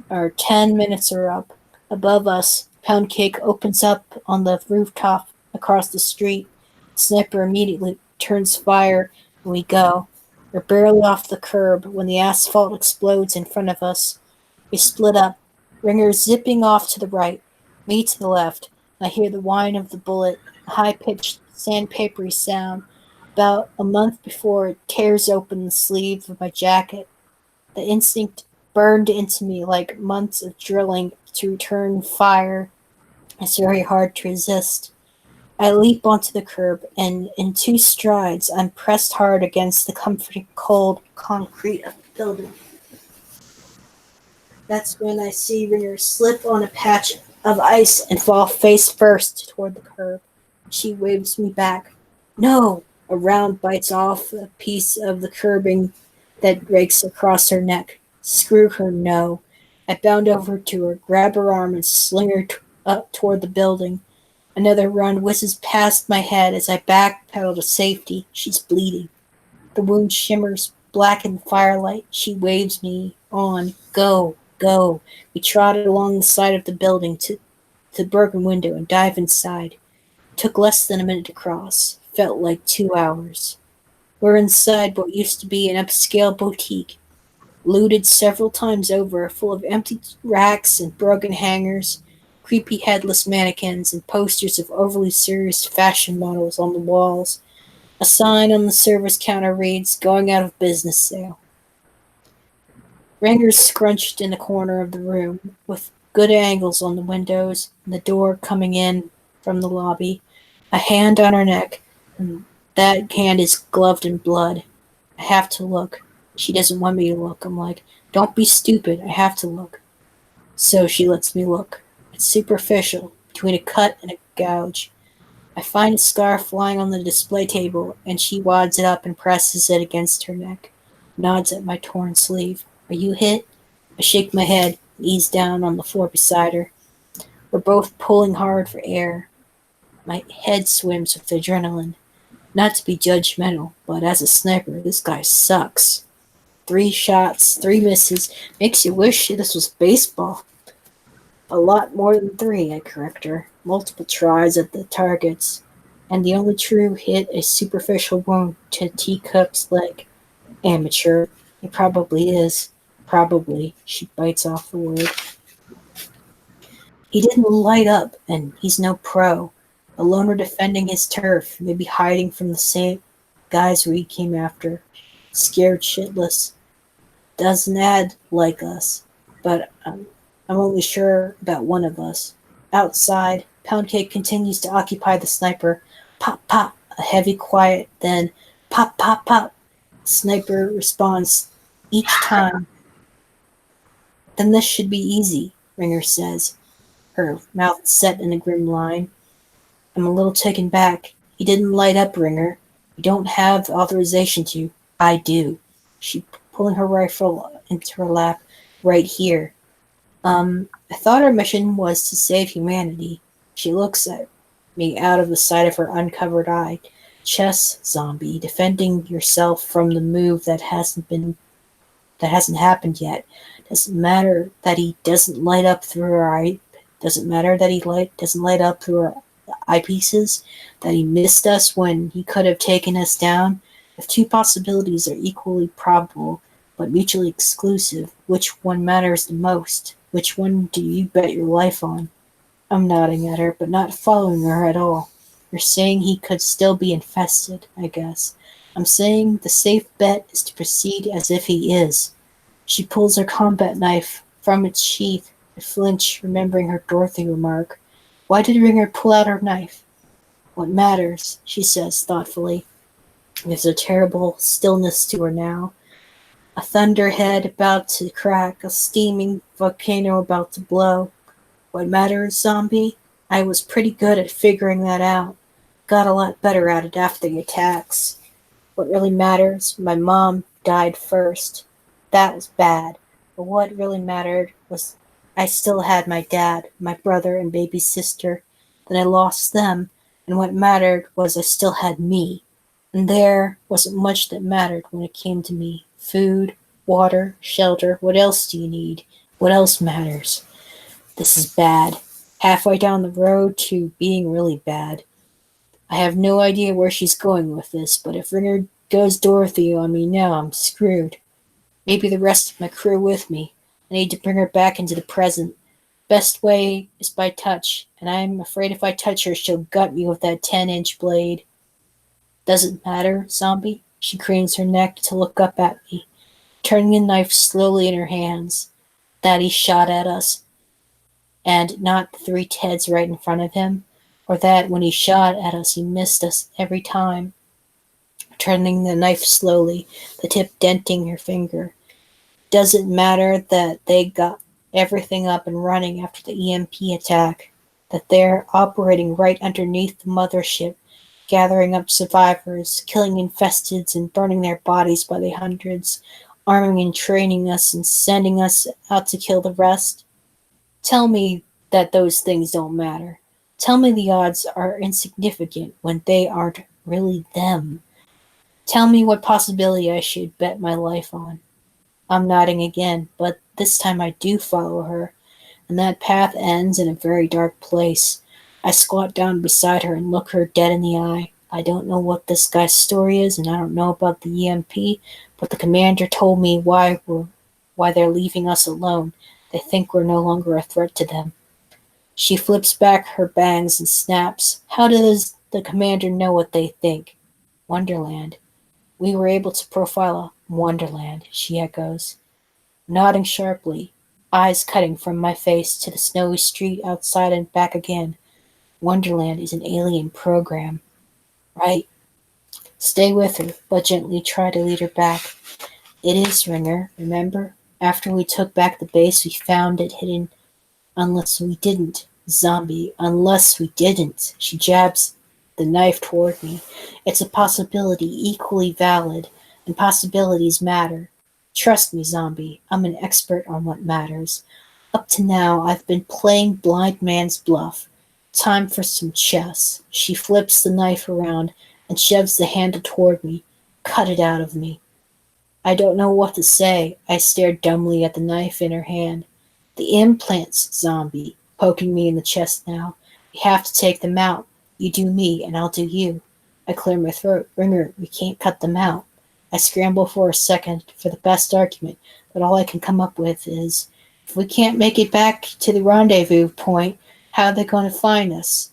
Our 10 minutes are up. Above us, Poundcake opens up on the rooftop across the street. Sniper immediately turns fire, and we go. We're barely off the curb when the asphalt explodes in front of us. We split up. Ringer zipping off to the right, me to the left. I hear the whine of the bullet, a high-pitched, sandpapery sound. About a month before it tears open the sleeve of my jacket, the instinct burned into me like months of drilling to return fire. It's very hard to resist. I leap onto the curb, and in 2 strides, I'm pressed hard against the comforting cold concrete of the building. That's when I see Ringer slip on a patch of ice and fall face first toward the curb. She waves me back. No! A round bites off a piece of the curbing that rakes across her neck. Screw her, no. I bound over to her, grab her arm, and sling her up toward the building. Another run whizzes past my head as I backpedal to safety. She's bleeding. The wound shimmers black in the firelight. She waves me on. Go, go. We trotted along the side of the building to the broken window and dive inside. Took less than a minute to cross. Felt like 2 hours. We're inside what used to be an upscale boutique, looted several times over, full of empty racks and broken hangers, creepy headless mannequins, and posters of overly serious fashion models on the walls. A sign on the service counter reads, "Going out of business sale." Ringer's scrunched in the corner of the room, with good angles on the windows and the door coming in from the lobby. A hand on her neck, and that hand is gloved in blood. I have to look. She doesn't want me to look. I'm like, don't be stupid. I have to look. So she lets me look. It's superficial, between a cut and a gouge. I find a scarf lying on the display table, and she wads it up and presses it against her neck. Nods at my torn sleeve. Are you hit? I shake my head and ease down on the floor beside her. We're both pulling hard for air. My head swims with adrenaline. Not to be judgmental, but as a sniper, this guy sucks. 3 shots, 3 misses. Makes you wish this was baseball. A lot more than 3, I correct her. Multiple tries at the targets. And the only true hit a superficial wound to Teacup's leg. Amateur. It probably is. Probably. She bites off the word. He didn't light up, and he's no pro. A loner defending his turf, maybe hiding from the same guys we came after. Scared shitless. Doesn't add like us, but I'm only sure about one of us. Outside, Poundcake continues to occupy the sniper. Pop, pop, a heavy quiet, then pop, pop, pop. Sniper responds each time. Then this should be easy, Ringer says, her mouth set in a grim line. I'm a little taken back. He didn't light up, Ringer. You don't have the authorization to. I do. She pulling her rifle into her lap. Right here. I thought our mission was to save humanity. She looks at me out of the side of her uncovered eye. Chess, zombie, defending yourself from the move that hasn't happened yet. Doesn't matter that he doesn't light up through her eye. Doesn't matter that he doesn't light up through her eyepieces. That he missed us when he could have taken us down. If 2 possibilities are equally probable, but mutually exclusive, which one matters the most? Which one do you bet your life on? I'm nodding at her, but not following her at all. You're saying he could still be infested, I guess. I'm saying the safe bet is to proceed as if he is. She pulls her combat knife from its sheath. I flinch, remembering her Dorothy remark. Why did Ringer pull out her knife? What matters, she says thoughtfully. There's a terrible stillness to her now. A thunderhead about to crack, a steaming volcano about to blow. What matters, zombie? I was pretty good at figuring that out. Got a lot better at it after the attacks. What really matters, my mom died first. That was bad. But what really mattered was I still had my dad, my brother, and baby sister. Then I lost them, and what mattered was I still had me. And there wasn't much that mattered when it came to me. Food, water, shelter. What else do you need? What else matters? This is bad. Halfway down the road to being really bad. I have no idea where she's going with this, but if Ringer goes Dorothy on me now, I'm screwed. Maybe the rest of my crew with me. I need to bring her back into the present. Best way is by touch, and I'm afraid if I touch her, she'll gut me with that 10-inch blade. Doesn't matter, zombie. She cranes her neck to look up at me, turning the knife slowly in her hands. That he shot at us, and not the 3 Teds right in front of him, or that when he shot at us he missed us every time. Turning the knife slowly, the tip denting her finger. Doesn't matter that they got everything up and running after the EMP attack, that they're operating right underneath the mothership, gathering up survivors, killing infesteds and burning their bodies by the hundreds, arming and training us and sending us out to kill the rest. Tell me that those things don't matter. Tell me the odds are insignificant when they aren't really them. Tell me what possibility I should bet my life on. I'm nodding again, but this time I do follow her, and that path ends in a very dark place. I squat down beside her and look her dead in the eye. I don't know what this guy's story is, and I don't know about the EMP, but the commander told me why they're leaving us alone. They think we're no longer a threat to them. She flips back her bangs and snaps. How does the commander know what they think? Wonderland. We were able to profile a wonderland, she echoes, nodding sharply, eyes cutting from my face to the snowy street outside and back again. Wonderland is an alien program. Right. Stay with her, but gently try to lead her back. It is, Ringer, remember? After we took back the base, we found it hidden. Unless we didn't. Zombie, unless we didn't. She jabs the knife toward me. It's a possibility equally valid, and possibilities matter. Trust me, zombie, I'm an expert on what matters. Up to now, I've been playing blind man's bluff. Time for some chess. She flips the knife around and shoves the handle toward me. Cut it out of me. I don't know what to say. I stare dumbly at the knife in her hand. The implants, zombie, poking me in the chest now. We have to take them out. You do me, and I'll do you. I clear my throat. Ringer, we can't cut them out. I scramble for a second for the best argument, but all I can come up with is, if we can't make it back to the rendezvous point, how are they going to find us?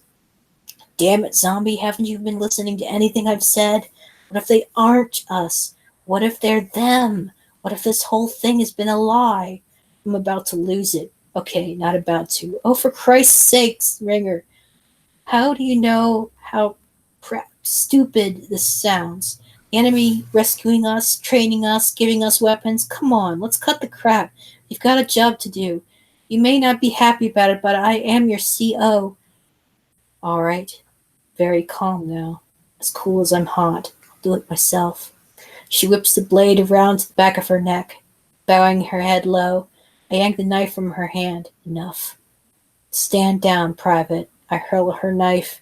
Damn it, zombie, haven't you been listening to anything I've said? What if they aren't us? What if they're them? What if this whole thing has been a lie? I'm about to lose it. Okay, not about to. Oh, for Christ's sakes, Ringer. How do you know how stupid this sounds? The enemy rescuing us, training us, giving us weapons. Come on, let's cut the crap. You've got a job to do. You may not be happy about it, but I am your CO. All right. Very calm now. As cool as I'm hot. I'll do it myself. She whips the blade around to the back of her neck. Bowing her head low, I yank the knife from her hand. Enough. Stand down, Private. I hurl her knife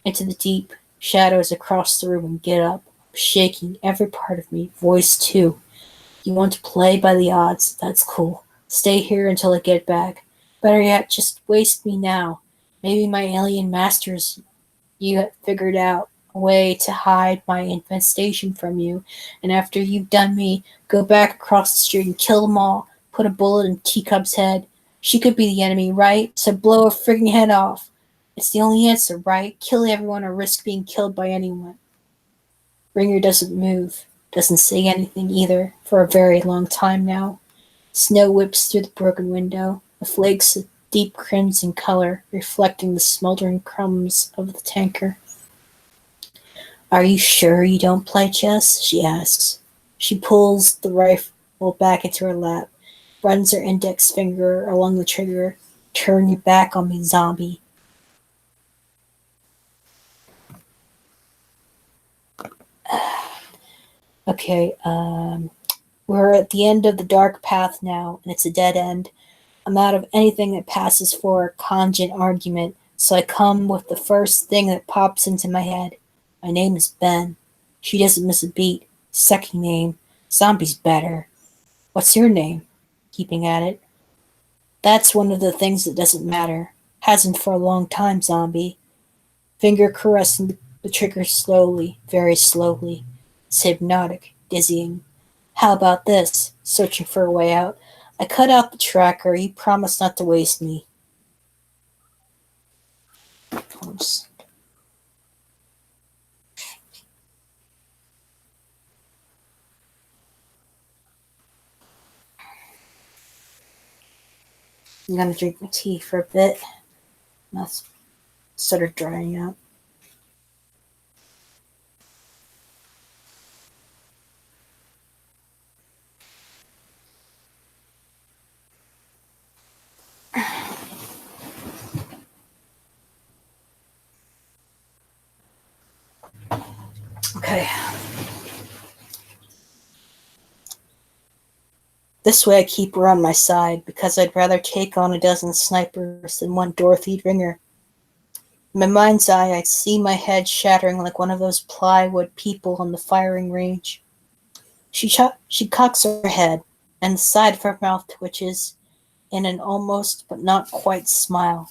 into the deep shadows across the room and get up, shaking every part of me, voice too. You want to play by the odds? That's cool. Stay here until I get back. Better yet, just waste me now. Maybe my alien masters, you have figured out a way to hide my infestation from you, and after you've done me, go back across the street and kill them all. Put a bullet in Teacup's head. She could be the enemy, right? So blow her frigging head off. It's the only answer, right? Kill everyone or risk being killed by anyone. Ringer doesn't move, doesn't say anything either, for a very long time now. Snow whips through the broken window, the flakes of deep crimson color reflecting the smoldering crumbs of the tanker. Are you sure you don't play chess? She asks. She pulls the rifle back into her lap, runs her index finger along the trigger. Turn your back on me, zombie. Okay, we're at the end of the dark path now, and it's a dead end. I'm out of anything that passes for a cogent argument, so I come with the first thing that pops into my head. My name is Ben. She doesn't miss a beat. Second name. Zombie's better. What's your name? Keeping at it. That's one of the things that doesn't matter. Hasn't for a long time, zombie. Finger caressing the trigger slowly, very slowly. It's hypnotic, dizzying. How about this? Searching for a way out. I cut out the tracker. You promised not to waste me. Oops. I'm gonna drink my tea for a bit. Mouth's sort of drying out. Okay. This way I keep her on my side, because I'd rather take on a dozen snipers than one Dorothy Ringer. In my mind's eye, I see my head shattering like one of those plywood people on the firing range. She cocks her head, and the side of her mouth twitches in an almost but not quite smile.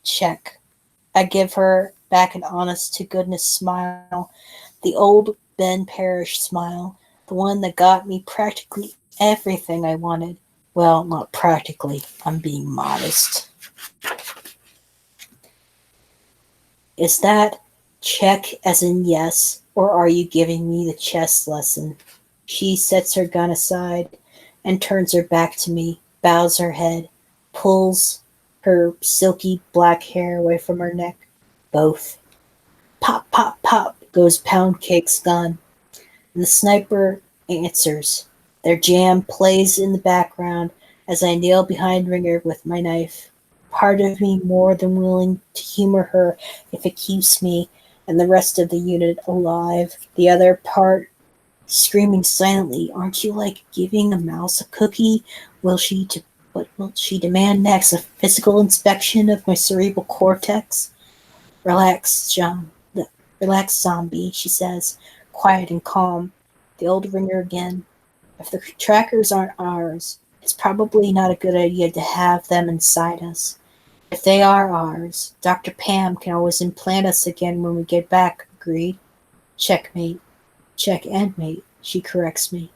Check. I give her back an honest-to-goodness smile, the old Ben Parrish smile, the one that got me practically everything I wanted. Well, not practically. I'm being modest. Is that check as in yes, or are you giving me the chess lesson? She sets her gun aside and turns her back to me, bows her head, pulls her silky black hair away from her neck. Both. Pop, pop, pop goes Pound Cake's gun, and the sniper answers. Their jam plays in the background as I kneel behind Ringer with my knife. Part of me more than willing to humor her if it keeps me and the rest of the unit alive. The other part screaming silently, "Aren't you like giving a mouse a cookie? What will she demand next? A physical inspection of my cerebral cortex?" Relax, John. Relax, zombie, she says, quiet and calm. The old Ringer again. If the trackers aren't ours, it's probably not a good idea to have them inside us. If they are ours, Dr. Pam can always implant us again when we get back, agreed? Checkmate. Check and mate, she corrects me.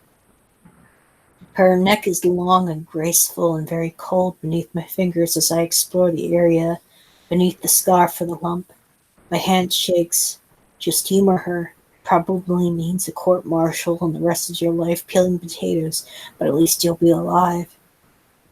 Her neck is long and graceful and very cold beneath my fingers as I explore the area beneath the scar for the lump. My hand shakes. Just humor her. Probably means a court-martial and the rest of your life peeling potatoes, but at least you'll be alive.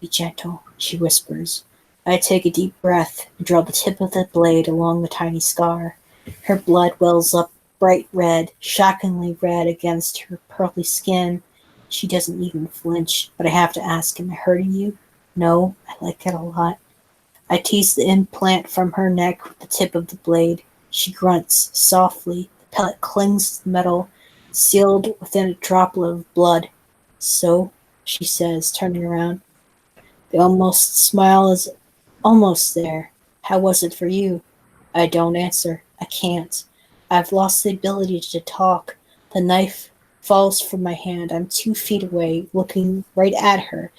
Be gentle, she whispers. I take a deep breath and draw the tip of the blade along the tiny scar. Her blood wells up bright red, shockingly red against her pearly skin. She doesn't even flinch, but I have to ask, am I hurting you? No, I like it a lot. I tease the implant from her neck with the tip of the blade. She grunts softly. The pellet clings to the metal, sealed within a droplet of blood. So, she says, turning around. The almost smile is almost there. How was it for you? I don't answer. I can't. I've lost the ability to talk. The knife falls from my hand. I'm 2 feet away, looking right at her,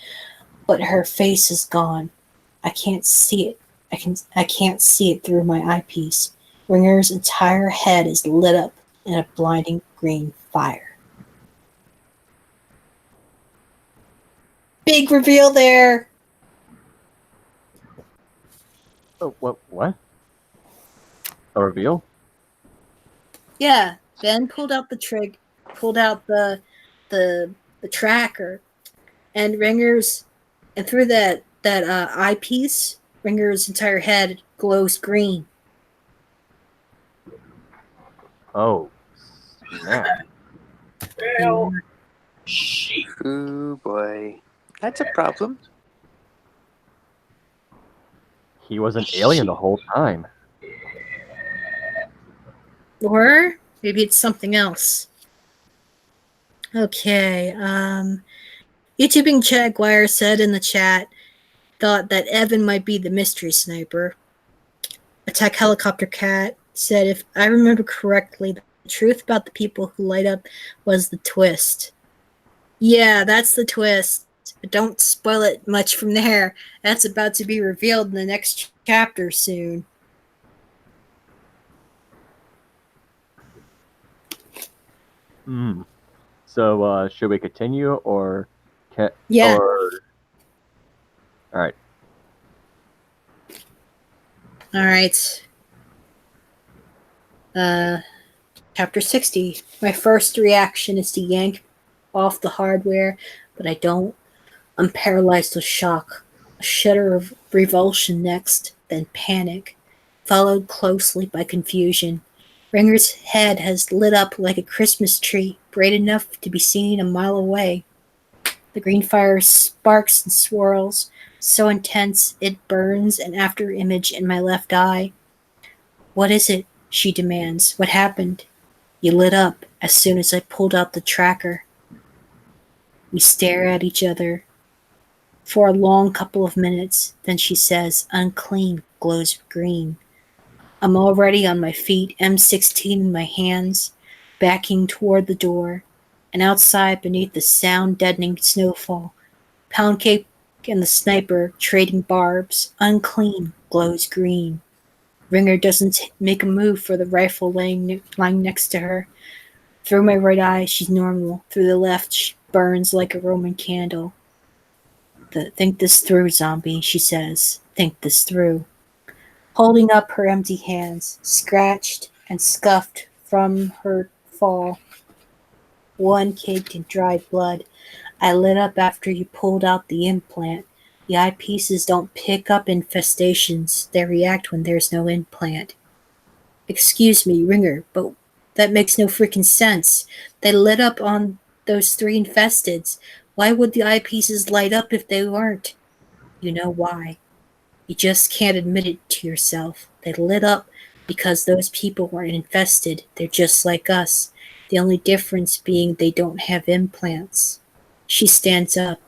but her face is gone. I can't see it. I can't see it through my eyepiece. Ringer's entire head is lit up in a blinding green fire. Big reveal there. Oh, what? A reveal? Yeah, Ben pulled out the tracker, and through that eyepiece, Ringer's entire head glows green. Oh, snap. Well, shit. Ooh boy, that's a problem. He was an alien the whole time. Or maybe it's something else. Okay, YouTubing Jaguar said in the chat, thought that Evan might be the mystery sniper. Attack Helicopter Cat said, if I remember correctly, the truth about the people who light up was the twist. Yeah, that's the twist. But don't spoil it much from there. That's about to be revealed in the next chapter soon. So, should we continue or Yeah. All right. All right. Chapter 60. My first reaction is to yank off the hardware, but I don't. I'm paralyzed with shock. A shudder of revulsion next, then panic, followed closely by confusion. Ringer's head has lit up like a Christmas tree, bright enough to be seen a mile away. The green fire sparks and swirls, so intense it burns an after image in my left eye. What is it? She demands. What happened? You lit up as soon as I pulled out the tracker. We stare at each other for a long couple of minutes. Then she says, unclean, glows green. I'm already on my feet, M16 in my hands, backing toward the door, and outside beneath the sound-deadening snowfall, Pound Cake and the sniper trading barbs, unclean, glows green. Ringer doesn't make a move for the rifle lying next to her. Through my right eye, she's normal. Through the left, she burns like a Roman candle. Think this through, zombie, she says. Think this through. Holding up her empty hands, scratched and scuffed from her fall, one caked in dried blood. I lit up after you pulled out the implant. The eyepieces don't pick up infestations. They react when there's no implant. Excuse me, Ringer, but that makes no freaking sense. They lit up on those 3 infesteds. Why would the eyepieces light up if they weren't? You know why. You just can't admit it to yourself. They lit up because those people weren't infested. They're just like us. The only difference being they don't have implants. She stands up.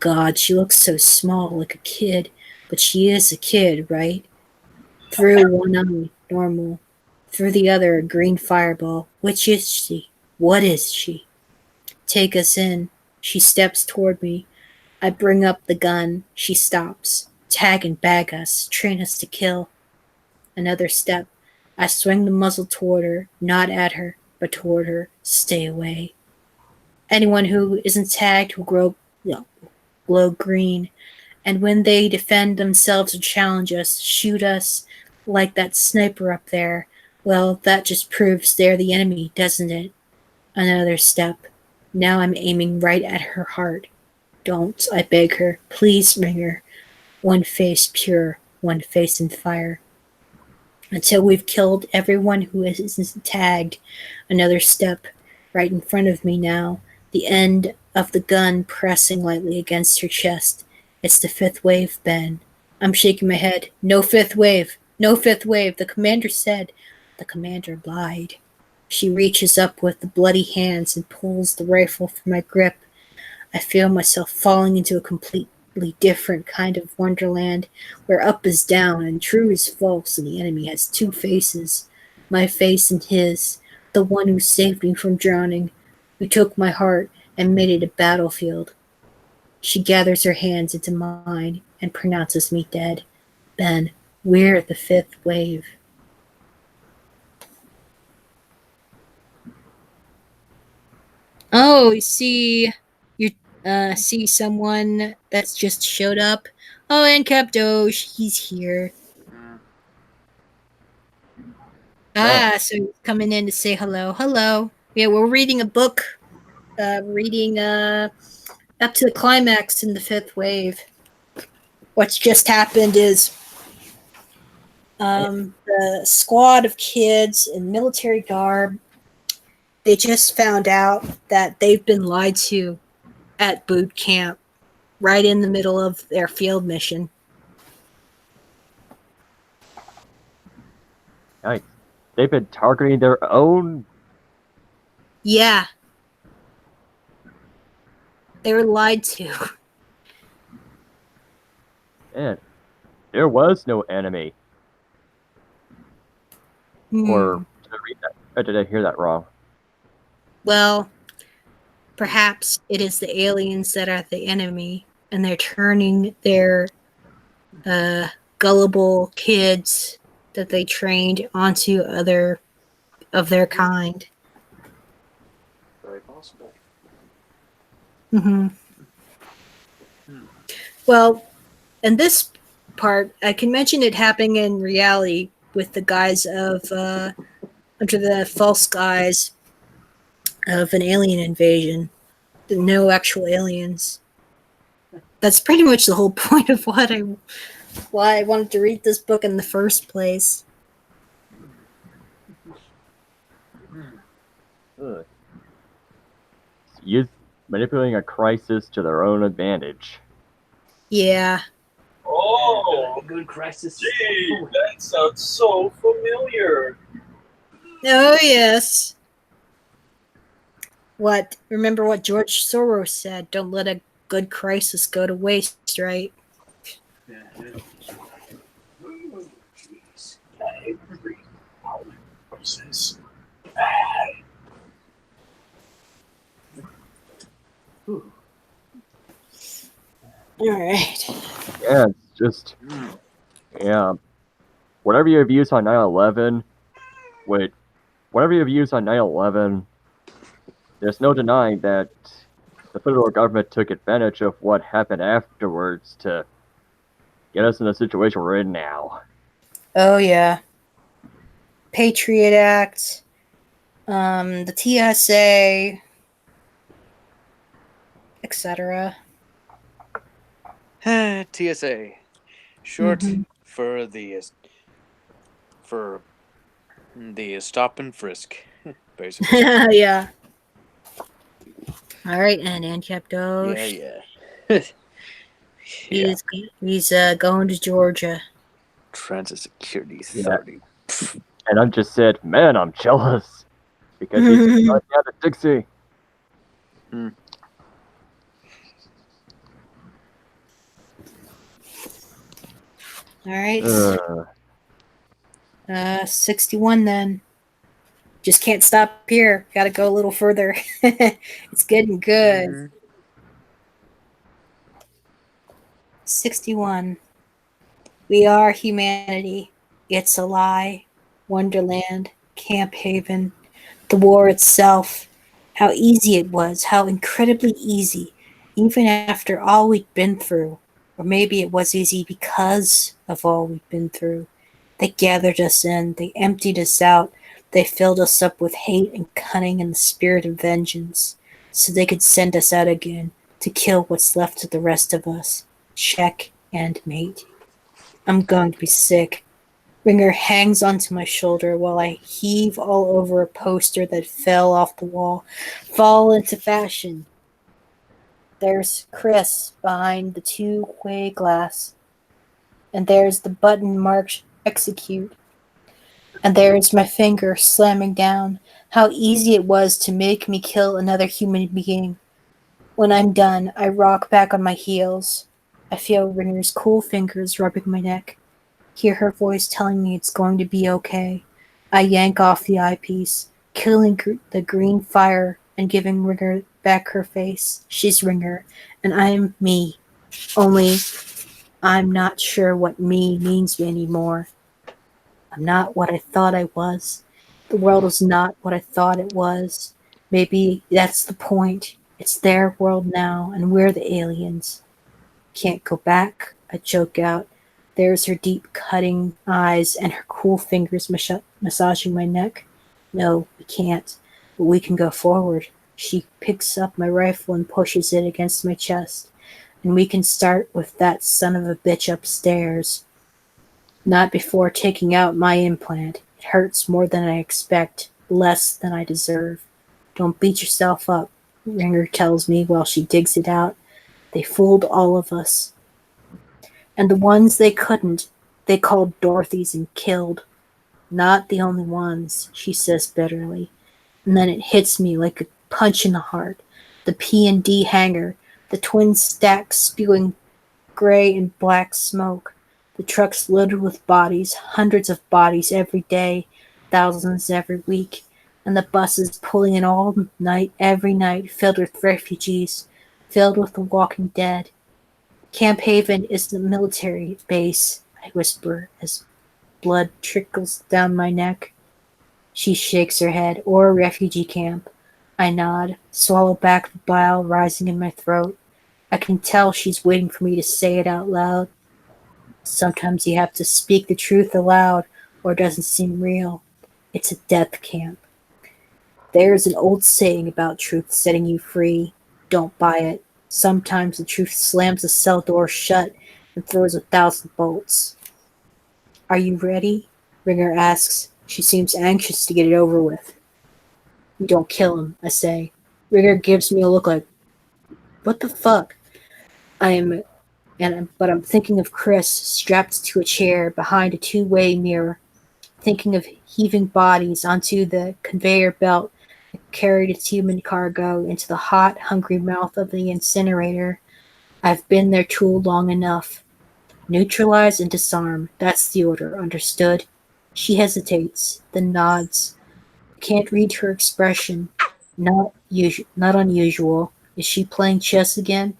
God, she looks so small, like a kid. But she is a kid, right? Through one eye, normal. Through the other, a green fireball. Which is she? What is she? Take us in. She steps toward me. I bring up the gun. She stops. Tag and bag us. Train us to kill. Another step. I swing the muzzle toward her. Not at her, but toward her. Stay away. Anyone who isn't tagged will glow green. And when they defend themselves or challenge us, shoot us like that sniper up there, well, that just proves they're the enemy, doesn't it? Another step. Now I'm aiming right at her heart. Don't, I beg her. Please, Ringer. One face pure, one face in fire. Until we've killed everyone who isn't tagged. Another step. Right in front of me now. The end of the gun pressing lightly against her chest. It's the 5th wave, Ben. I'm shaking my head. No 5th wave. No 5th wave. The commander said. The commander lied. She reaches up with the bloody hands and pulls the rifle from my grip. I feel myself falling into a completely different kind of wonderland where up is down and true is false and the enemy has 2 faces. My face and his. The one who saved me from drowning. Who took my heart and made it a battlefield. She gathers her hands into mine and pronounces me dead. Ben, we're the 5th wave. Oh, you see someone that's just showed up. Oh, Ancapistani, he's here. So he's coming in to say hello. Hello. Yeah, we're reading a book. Reading up to the climax in the 5th wave. What's just happened is the squad of kids in military garb, they just found out that they've been lied to at boot camp right in the middle of their field mission. Nice. They've been targeting their own. Yeah. They were lied to. Man, there was no enemy. Or did I read that? Or did I hear that wrong? Well, perhaps it is the aliens that are the enemy, and they're turning their gullible kids that they trained onto other of their kind. Very possible. Mm-hmm. Well, and this part, I can mention it happening in reality with the guise of, under the false guise of an alien invasion. No actual aliens. That's pretty much the whole point of why I wanted to read this book in the first place. Ugh. Use manipulating a crisis to their own advantage. Yeah. Oh, Good crisis. gee, that sounds so familiar. Oh, yes. Remember what George Soros said, don't let a good crisis go to waste, right? Jeez. Every crisis. Alright. Yeah, it's just, yeah. Whatever your views on 9/11, whatever your views on 9/11, there's no denying that the federal government took advantage of what happened afterwards to get us in the situation we're in now. Oh, yeah. Patriot Act, the TSA, etc. TSA, short Mhm. for the stop and frisk, basically. Yeah. Alright, and Ancapistani. Yeah. Yeah. He's going to Georgia. Transit Security Yeah. Authority. And I just said, man, I'm jealous. Because he's out of Dixie. Alright. Uh, 61 then. Just can't stop here. Gotta go a little further. It's getting good. Mhm. 61. We are humanity. It's a lie. Wonderland. Camp Haven. The war itself. How easy it was. How incredibly easy. Even after all we'd been through. Or maybe it was easy because of all we'd been through. They gathered us in. They emptied us out. They filled us up with hate and cunning and the spirit of vengeance. So they could send us out again to kill what's left of the rest of us. Check and mate. I'm going to be sick. Ringer hangs onto my shoulder while I heave all over a poster that fell off the wall. Fall into fashion. There's Chris behind the two-way glass. And there's the button marked execute. And there's my finger slamming down. How easy it was to make me kill another human being. When I'm done, I rock back on my heels. I feel Ringer's cool fingers rubbing my neck. Hear her voice telling me it's going to be okay. I yank off the eyepiece, killing the green fire and giving Ringer back her face. She's Ringer, and I'm me. Only I'm not sure what me means anymore. I'm not what I thought I was. The world is not what I thought it was. Maybe that's the point. It's their world now, and we're the aliens. Can't go back, I choke out. There's her deep cutting eyes and her cool fingers massaging my neck. No, we can't, but we can go forward. She picks up my rifle and pushes it against my chest. And we can start with that son of a bitch upstairs. Not before taking out my implant. It hurts more than I expect, less than I deserve. Don't beat yourself up, Ringer tells me while she digs it out. They fooled all of us. And the ones they couldn't, they called Dorothy's and killed. Not the only ones, she says bitterly. And then it hits me like a punch in the heart. The P&D hangar, the twin stacks spewing gray and black smoke. The trucks loaded with bodies, hundreds of bodies every day, thousands every week. And the buses pulling in all night, every night, filled with refugees, filled with the walking dead. Camp Haven is the military base, I whisper as blood trickles down my neck. She shakes her head. Or a refugee camp. I nod, swallow back the bile rising in my throat. I can tell she's waiting for me to say it out loud. Sometimes you have to speak the truth aloud or it doesn't seem real. It's a death camp. There's an old saying about truth setting you free. Don't buy it. Sometimes the truth slams the cell door shut and throws 1,000 bolts. Are you ready? Ringer asks. She seems anxious to get it over with. We don't kill him, I say. Ringer gives me a look like, what the fuck? But I'm thinking of Chris strapped to a chair behind a two-way mirror, thinking of heaving bodies onto the conveyor belt that carried its human cargo into the hot, hungry mouth of the incinerator. I've been there too long enough. Neutralize and disarm. That's the order. Understood? She hesitates, then nods. Can't read her expression. Not unusual. Is she playing chess again?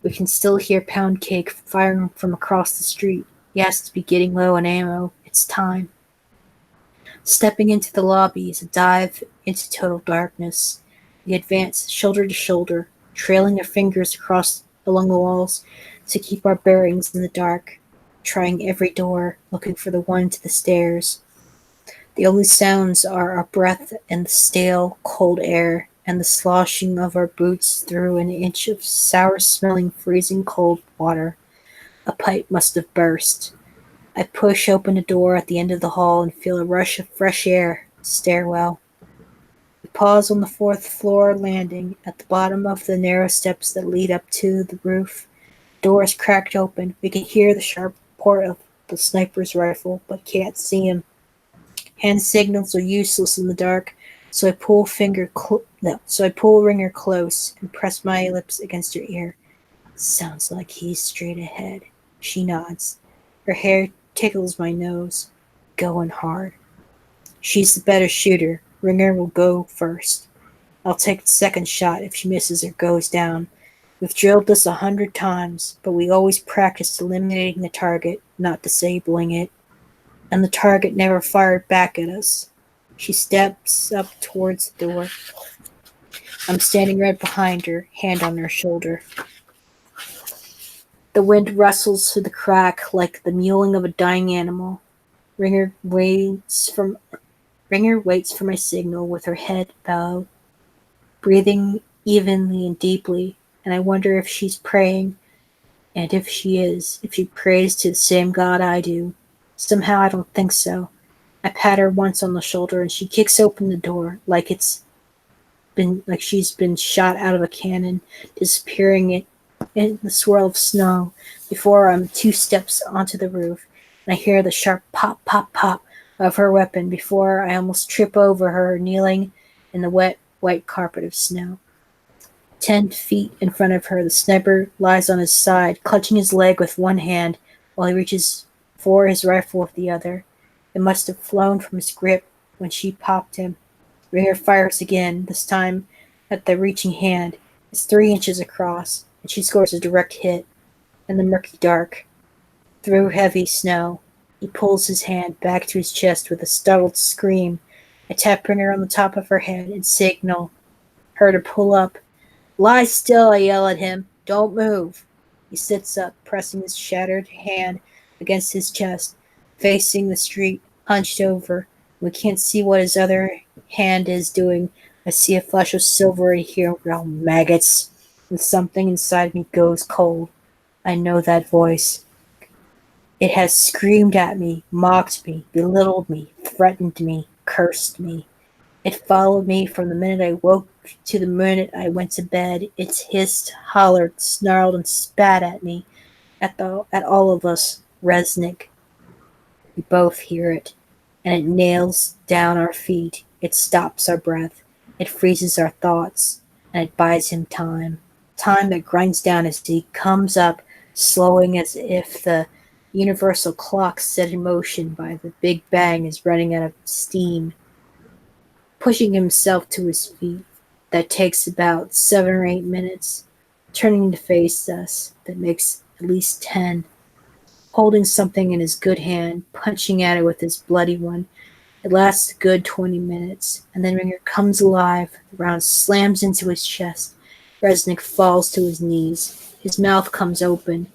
We can still hear Pound Cake firing from across the street. He has to be getting low on ammo. It's time. Stepping into the lobby is a dive into total darkness. We advance shoulder to shoulder, trailing our fingers along the walls to keep our bearings in the dark, trying every door, looking for the one to the stairs. The only sounds are our breath and the stale, cold air, and the sloshing of our boots through an inch of sour-smelling, freezing cold water. A pipe must have burst. I push open a door at the end of the hall and feel a rush of fresh air. Stairwell. We pause on the 4th-floor landing at the bottom of the narrow steps that lead up to the roof. Door is cracked open. We can hear the sharp report of the sniper's rifle, but can't see him. Hand signals are useless in the dark, so I pull Ringer close and press my lips against her ear. Sounds like he's straight ahead. She nods. Her hair tickles my nose. Going hard. She's the better shooter. Ringer will go first. I'll take the second shot if she misses or goes down. We've drilled this 100 times, but we always practiced eliminating the target, not disabling it. And the target never fired back at us. She steps up towards the door. I'm standing right behind her, hand on her shoulder. The wind rustles through the crack like the mewling of a dying animal. Ringer waits for my signal with her head bowed, breathing evenly and deeply, and I wonder if she's praying, and if she is, if she prays to the same God I do. Somehow I don't think so. I pat her once on the shoulder and she kicks open the door like she's been shot out of a cannon, disappearing in the swirl of snow before I'm 2 steps onto the roof, and I hear the sharp pop, pop, pop of her weapon before I almost trip over her kneeling in the wet, white carpet of snow. 10 feet in front of her, the sniper lies on his side, clutching his leg with one hand while he reaches for his rifle with the other. It must have flown from his grip when she popped him. Ringer fires again, this time at the reaching hand. It's 3 inches across, and she scores a direct hit. In the murky dark, through heavy snow, he pulls his hand back to his chest with a startled scream. I tap Ringer on the top of her head and signal her to pull up. Lie still, I yell at him. Don't move. He sits up, pressing his shattered hand against his chest, facing the street, hunched over. We can't see what his other hand is doing. I see a flash of silver and hear, "Oh, maggots," and something inside me goes cold. I know that voice. It has screamed at me, mocked me, belittled me, threatened me, cursed me. It followed me from the minute I woke to the minute I went to bed. It's hissed, hollered, snarled, and spat at me, at all of us. Resnick. We both hear it, and it nails down our feet. It stops our breath. It freezes our thoughts, and it buys him time. Time that grinds down as he comes up, slowing as if the universal clock set in motion by the Big Bang is running out of steam. Pushing himself to his feet, that takes about 7 or 8 minutes. Turning to face us, that makes at least 10. Holding something in his good hand, punching at it with his bloody one. It lasts a good 20 minutes, and then Ringer comes alive. The round slams into his chest. Resnick falls to his knees. His mouth comes open.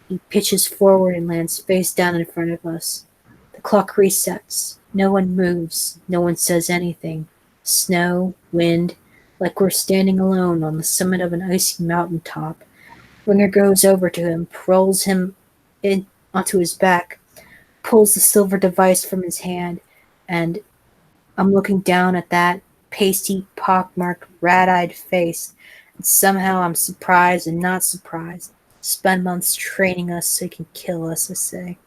He pitches forward and lands face down in front of us. The clock resets. No one moves. No one says anything. Snow, wind, like we're standing alone on the summit of an icy mountain top. Ringer goes over to him, rolls him in onto his back, pulls the silver device from his hand, and I'm looking down at that pasty, pockmarked, rat-eyed face, and somehow I'm surprised and not surprised. Spend months training us so he can kill us, I say.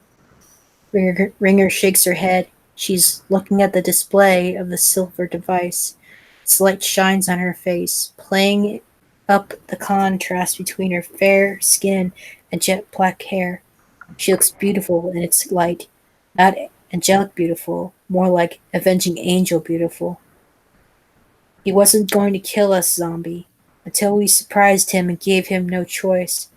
Ringer shakes her head. She's looking at the display of the silver device. Its light shines on her face, playing up the contrast between her fair skin and jet black hair. She looks beautiful in its light, not angelic beautiful, more like avenging angel beautiful. He wasn't going to kill us, zombie, until we surprised him and gave him no choice.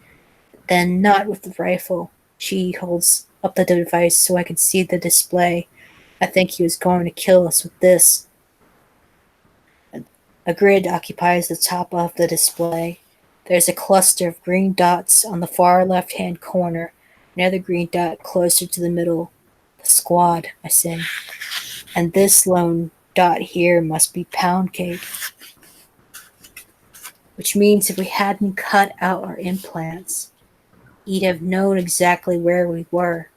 Then not with the rifle. She holds up the device so I can see the display. I think he was going to kill us with this. A grid occupies the top of the display. There's a cluster of green dots on the far left-hand corner, another green dot closer to the middle. The squad, I say. And this lone dot here must be Pound Cake. Which means if we hadn't cut out our implants, he'd have known exactly where we were.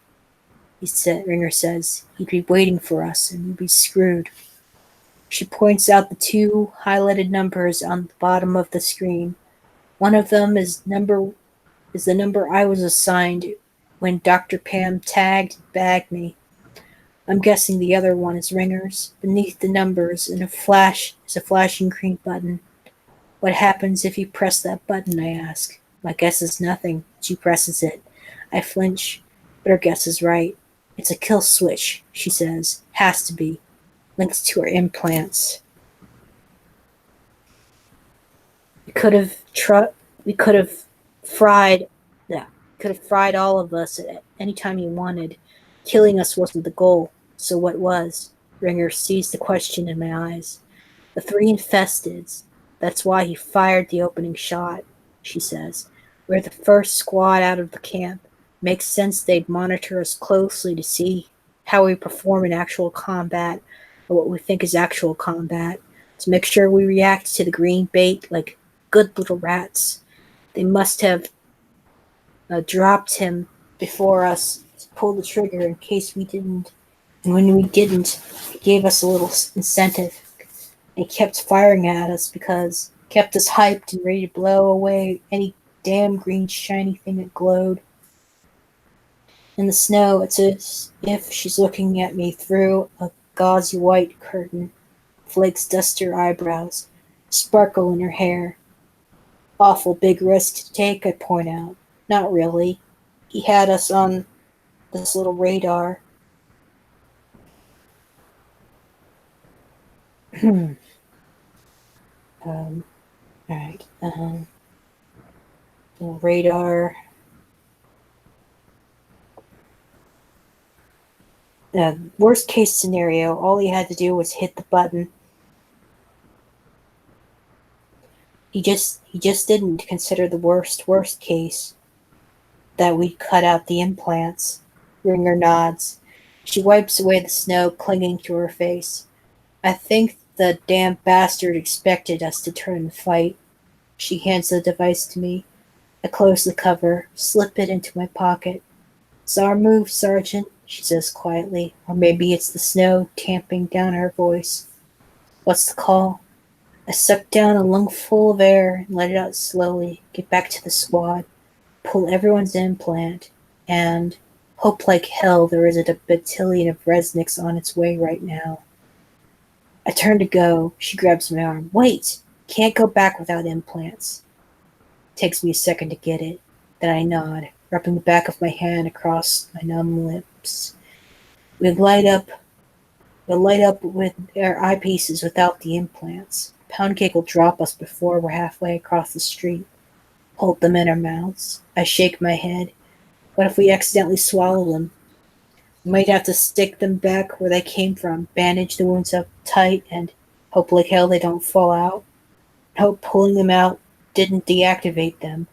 Ringer says. He'd be waiting for us and we'd be screwed. She points out the two highlighted numbers on the bottom of the screen. One of them is the number I was assigned when Dr. Pam tagged and bagged me. I'm guessing the other one is Ringer's. Beneath the numbers is a flashing green button. What happens if you press that button, I ask. My guess is nothing. She presses it. I flinch, but her guess is right. It's a kill switch, she says. Has to be. Links to her implants. We could have fried all of us at any time you wanted. Killing us wasn't the goal, so what was? Ringer sees the question in my eyes. The 3 infesteds. That's why he fired the opening shot, she says. We're the first squad out of the camp. Makes sense they'd monitor us closely to see how we perform in actual combat, or what we think is actual combat, to make sure we react to the green bait like good little rats. They must have dropped him before us to pull the trigger in case we didn't. And when we didn't, he gave us a little incentive. He kept firing at us because kept us hyped and ready to blow away any damn green shiny thing that glowed. In the snow, it's as if she's looking at me through a gauzy white curtain. Flakes dust her eyebrows, sparkle in her hair. Awful big risk to take, I point out. Not really. He had us on this little radar. Alright. Little radar. Worst case scenario, all he had to do was hit the button. He just didn't consider the worst case. That we'd cut out the implants. Ringer nods. She wipes away the snow clinging to her face. I think the damn bastard expected us to turn and fight. She hands the device to me. I close the cover, slip it into my pocket. It's our move, Sergeant, she says quietly, or maybe it's the snow tamping down her voice. What's the call? I suck down a lungful of air and let it out slowly, get back to the squad, pull everyone's implant, and hope like hell there isn't a battalion of Resnicks on its way right now. I turn to go. She grabs my arm. Wait! Can't go back without implants. Takes me a second to get it. Then I nod, rubbing the back of my hand across my numb lips. We'll light up with our eyepieces without the implants. Pound Cake will drop us before we're halfway across the street. Hold them in our mouths. I shake my head. What if we accidentally swallow them? We might have to stick them back where they came from, bandage the wounds up tight, and hope like hell they don't fall out. Hope pulling them out didn't deactivate them.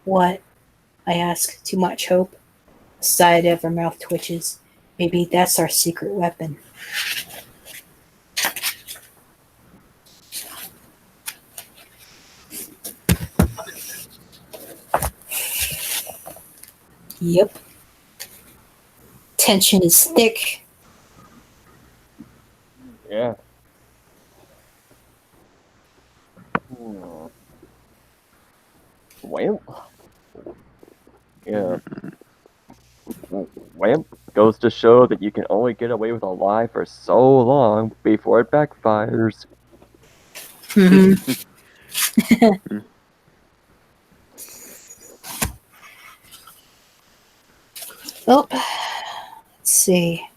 What? I ask. Too much hope? The side of her mouth twitches. Maybe that's our secret weapon. Yep. Tension is thick. Yeah. Hmm. Well, yeah. Well, goes to show that you can only get away with a lie for so long before it backfires. Mhm. Oh, let's see.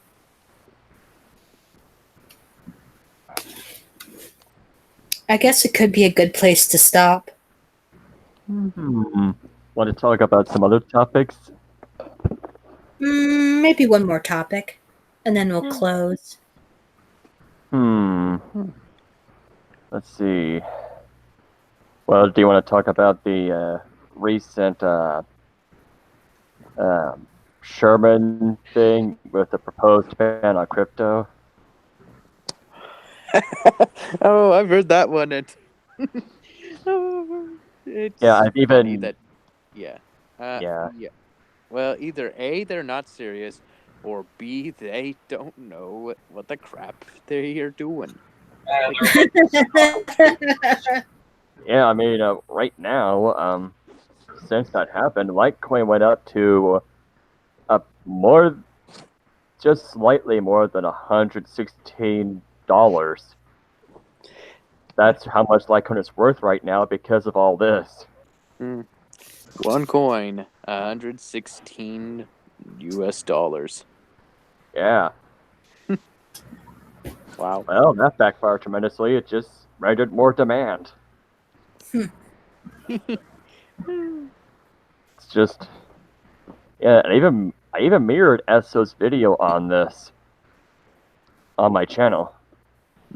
I guess it could be a good place to stop. Want to talk about some other topics? Maybe one more topic, and then we'll close. Let's see. Well, do you want to talk about the recent Sherman thing with the proposed ban on crypto? Oh, I've heard that one. It's Yeah, I've funny even that. Yeah. yeah. Yeah. Well, either A, they're not serious, or B, they don't know what the crap they are doing. And they're about to stop. Yeah, I mean, right now, since that happened, Litecoin went up to more, just slightly more than $116. That's how much Litecoin is worth right now because of all this. One coin, $116 US. Yeah. Wow. Well, that backfired tremendously. It just rendered more demand. It's just, yeah. And I even mirrored Esso's video on this on my channel.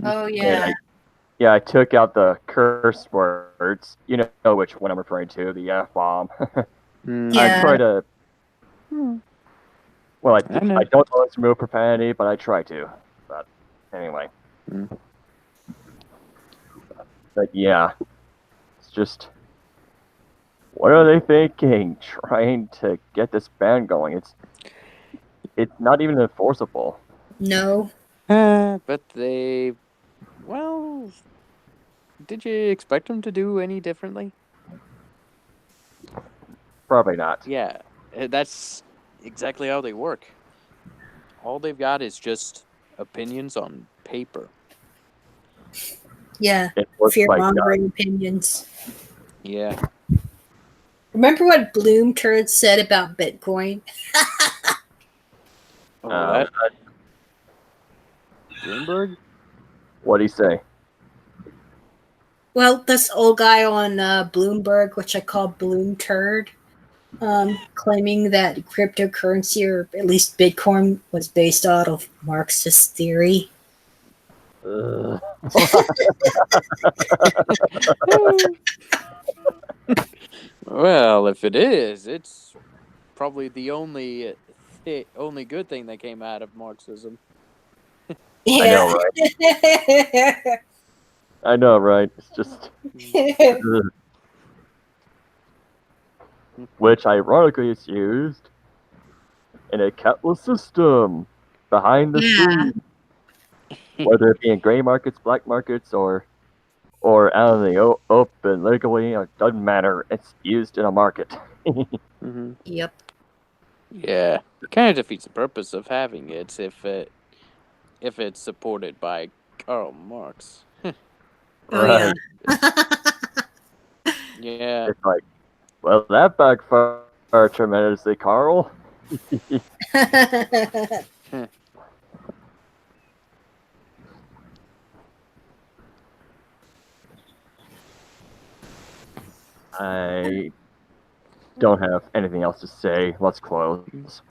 Oh And yeah. I took out the curse words. You know which one I'm referring to, the F-bomb. Yeah. I try to. Well, I know. I don't always remove profanity, but I try to. But anyway. But yeah, it's just. What are they thinking? Trying to get this ban going? It's not even enforceable. No. But they. Well, did you expect them to do any differently? Probably not. Yeah, that's exactly how they work. All they've got is just opinions on paper. Yeah. It works Fear like mongering opinions. Yeah. Remember what Bloom Turd said about Bitcoin? Oh, that Bloomberg? What'd he say? Well, this old guy on Bloomberg, which I call Bloom Turd, claiming that cryptocurrency, or at least Bitcoin, was based out of Marxist theory. Well, if it is, it's probably the only only good thing that came out of Marxism. Yeah. I know, right? I know, right? It's just. Which ironically is used in a capitalist system behind the scenes. Whether it be in gray markets, black markets, or out in the open legally, it doesn't matter. It's used in a market. Yep. Yeah, kind of defeats the purpose of having it if it's supported by Karl Marx. Oh Right. Yeah. It's like, well, that backfired tremendously, Carl. I don't have anything else to say. Let's close.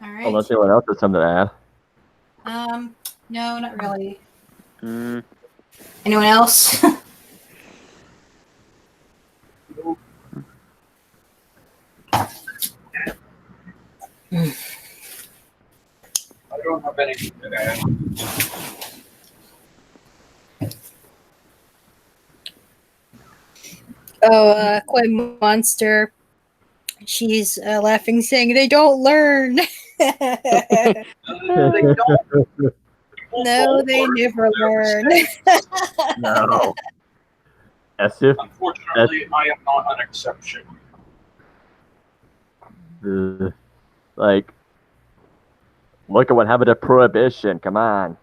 All right. Unless anyone else has something to add. No, not really. Mm. Anyone else? I don't have anything to add. Oh, Koi Monster. She's laughing, saying, "They don't learn." They don't. No, they never learn. No. As if Unfortunately, I am not an exception. like, look at what happened to prohibition. Come on.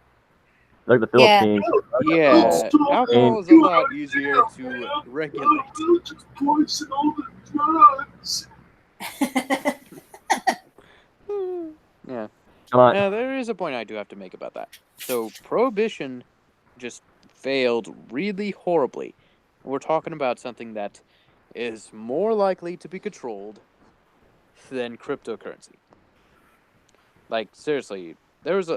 Look at the Yeah. Philippines. Yeah, alcohol is a lot easier to regulate. Just poison all the drugs. Yeah. Come on. Now, there is a point I do have to make about that. So, prohibition just failed really horribly. We're talking about something that is more likely to be controlled than cryptocurrency. Like, seriously, there's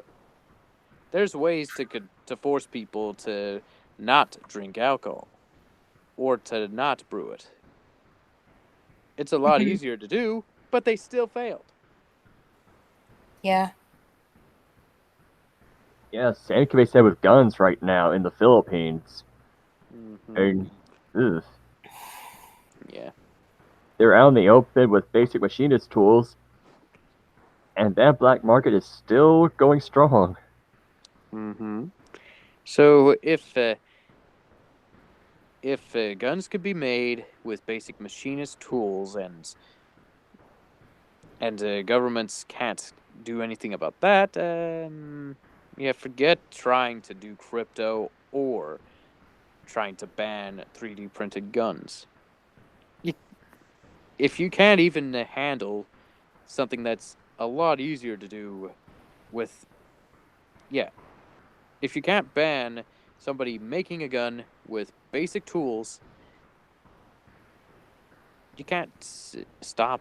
ways to force people to not drink alcohol or to not brew it. It's a lot Mhm. easier to do, but they still failed. Yeah. Yeah, same can be said with guns right now in the Philippines. And, ugh, Yeah. they're out in the open with basic machinist tools, and that black market is still going strong. So if guns could be made with basic machinist tools and governments can't do anything about that, yeah, forget trying to do crypto or trying to ban 3D printed guns. If you can't even handle something that's a lot easier to do with, yeah, if you can't ban somebody making a gun with basic tools, you can't stop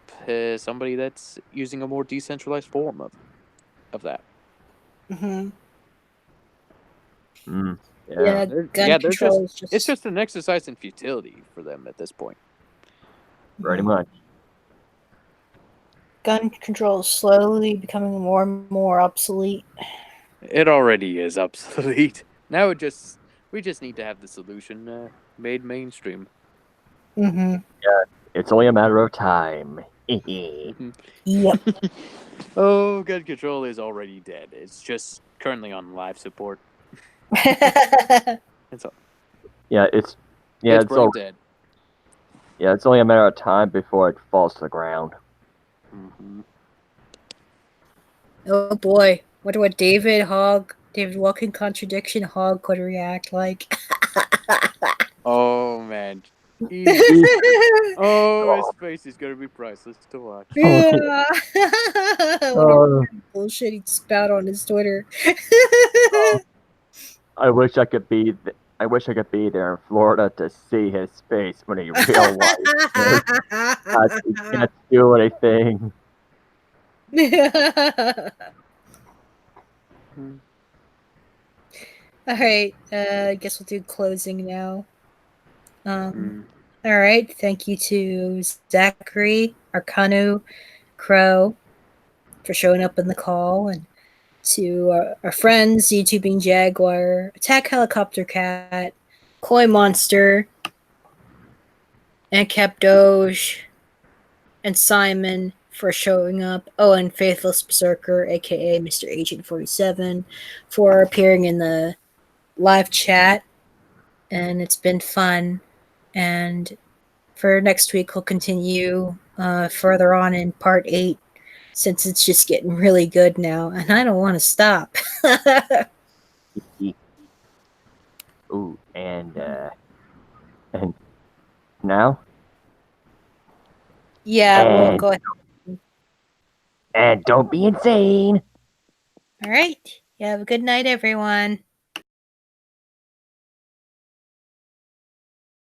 somebody that's using a more decentralized form of that. Hmm. Mm, yeah. Yeah. Gun They're control is it's just just an exercise in futility for them at this point. Pretty Mhm. much. Gun control is slowly becoming more and more obsolete. It already is obsolete. Now we just need to have the solution made mainstream. Mm-hmm. It's only a matter of time. Yep. Oh, gun control is already dead. It's just currently on life support. It's It's it's all, brain dead. it's only a matter of time before it falls to the ground. Oh boy. Wonder what David Walking Contradiction Hogg could react like. Oh man. Oh, his face is gonna be priceless to watch. Yeah. What a Uh, bullshit he'd spout on his Twitter. I wish I could be. I wish I could be there in Florida to see his face when he realized that he can't do anything. All right. I guess we'll do closing now. All right. Thank you to Zachary, Arcano, Crow for showing up in the call, and to our friends, YouTubing Jaguar, Attack Helicopter Cat, Koi Monster, Ancap Doge, and Simon for showing up. Oh, and Faithless Berserker, aka Mr. Agent 47, for appearing in the live chat. And it's been fun. And for next week, we'll continue further on in part 8, since it's just getting really good now, and I don't want to stop. Ooh, and now, Yeah, we'll and go ahead. and don't be insane. All right. You have a good night, everyone.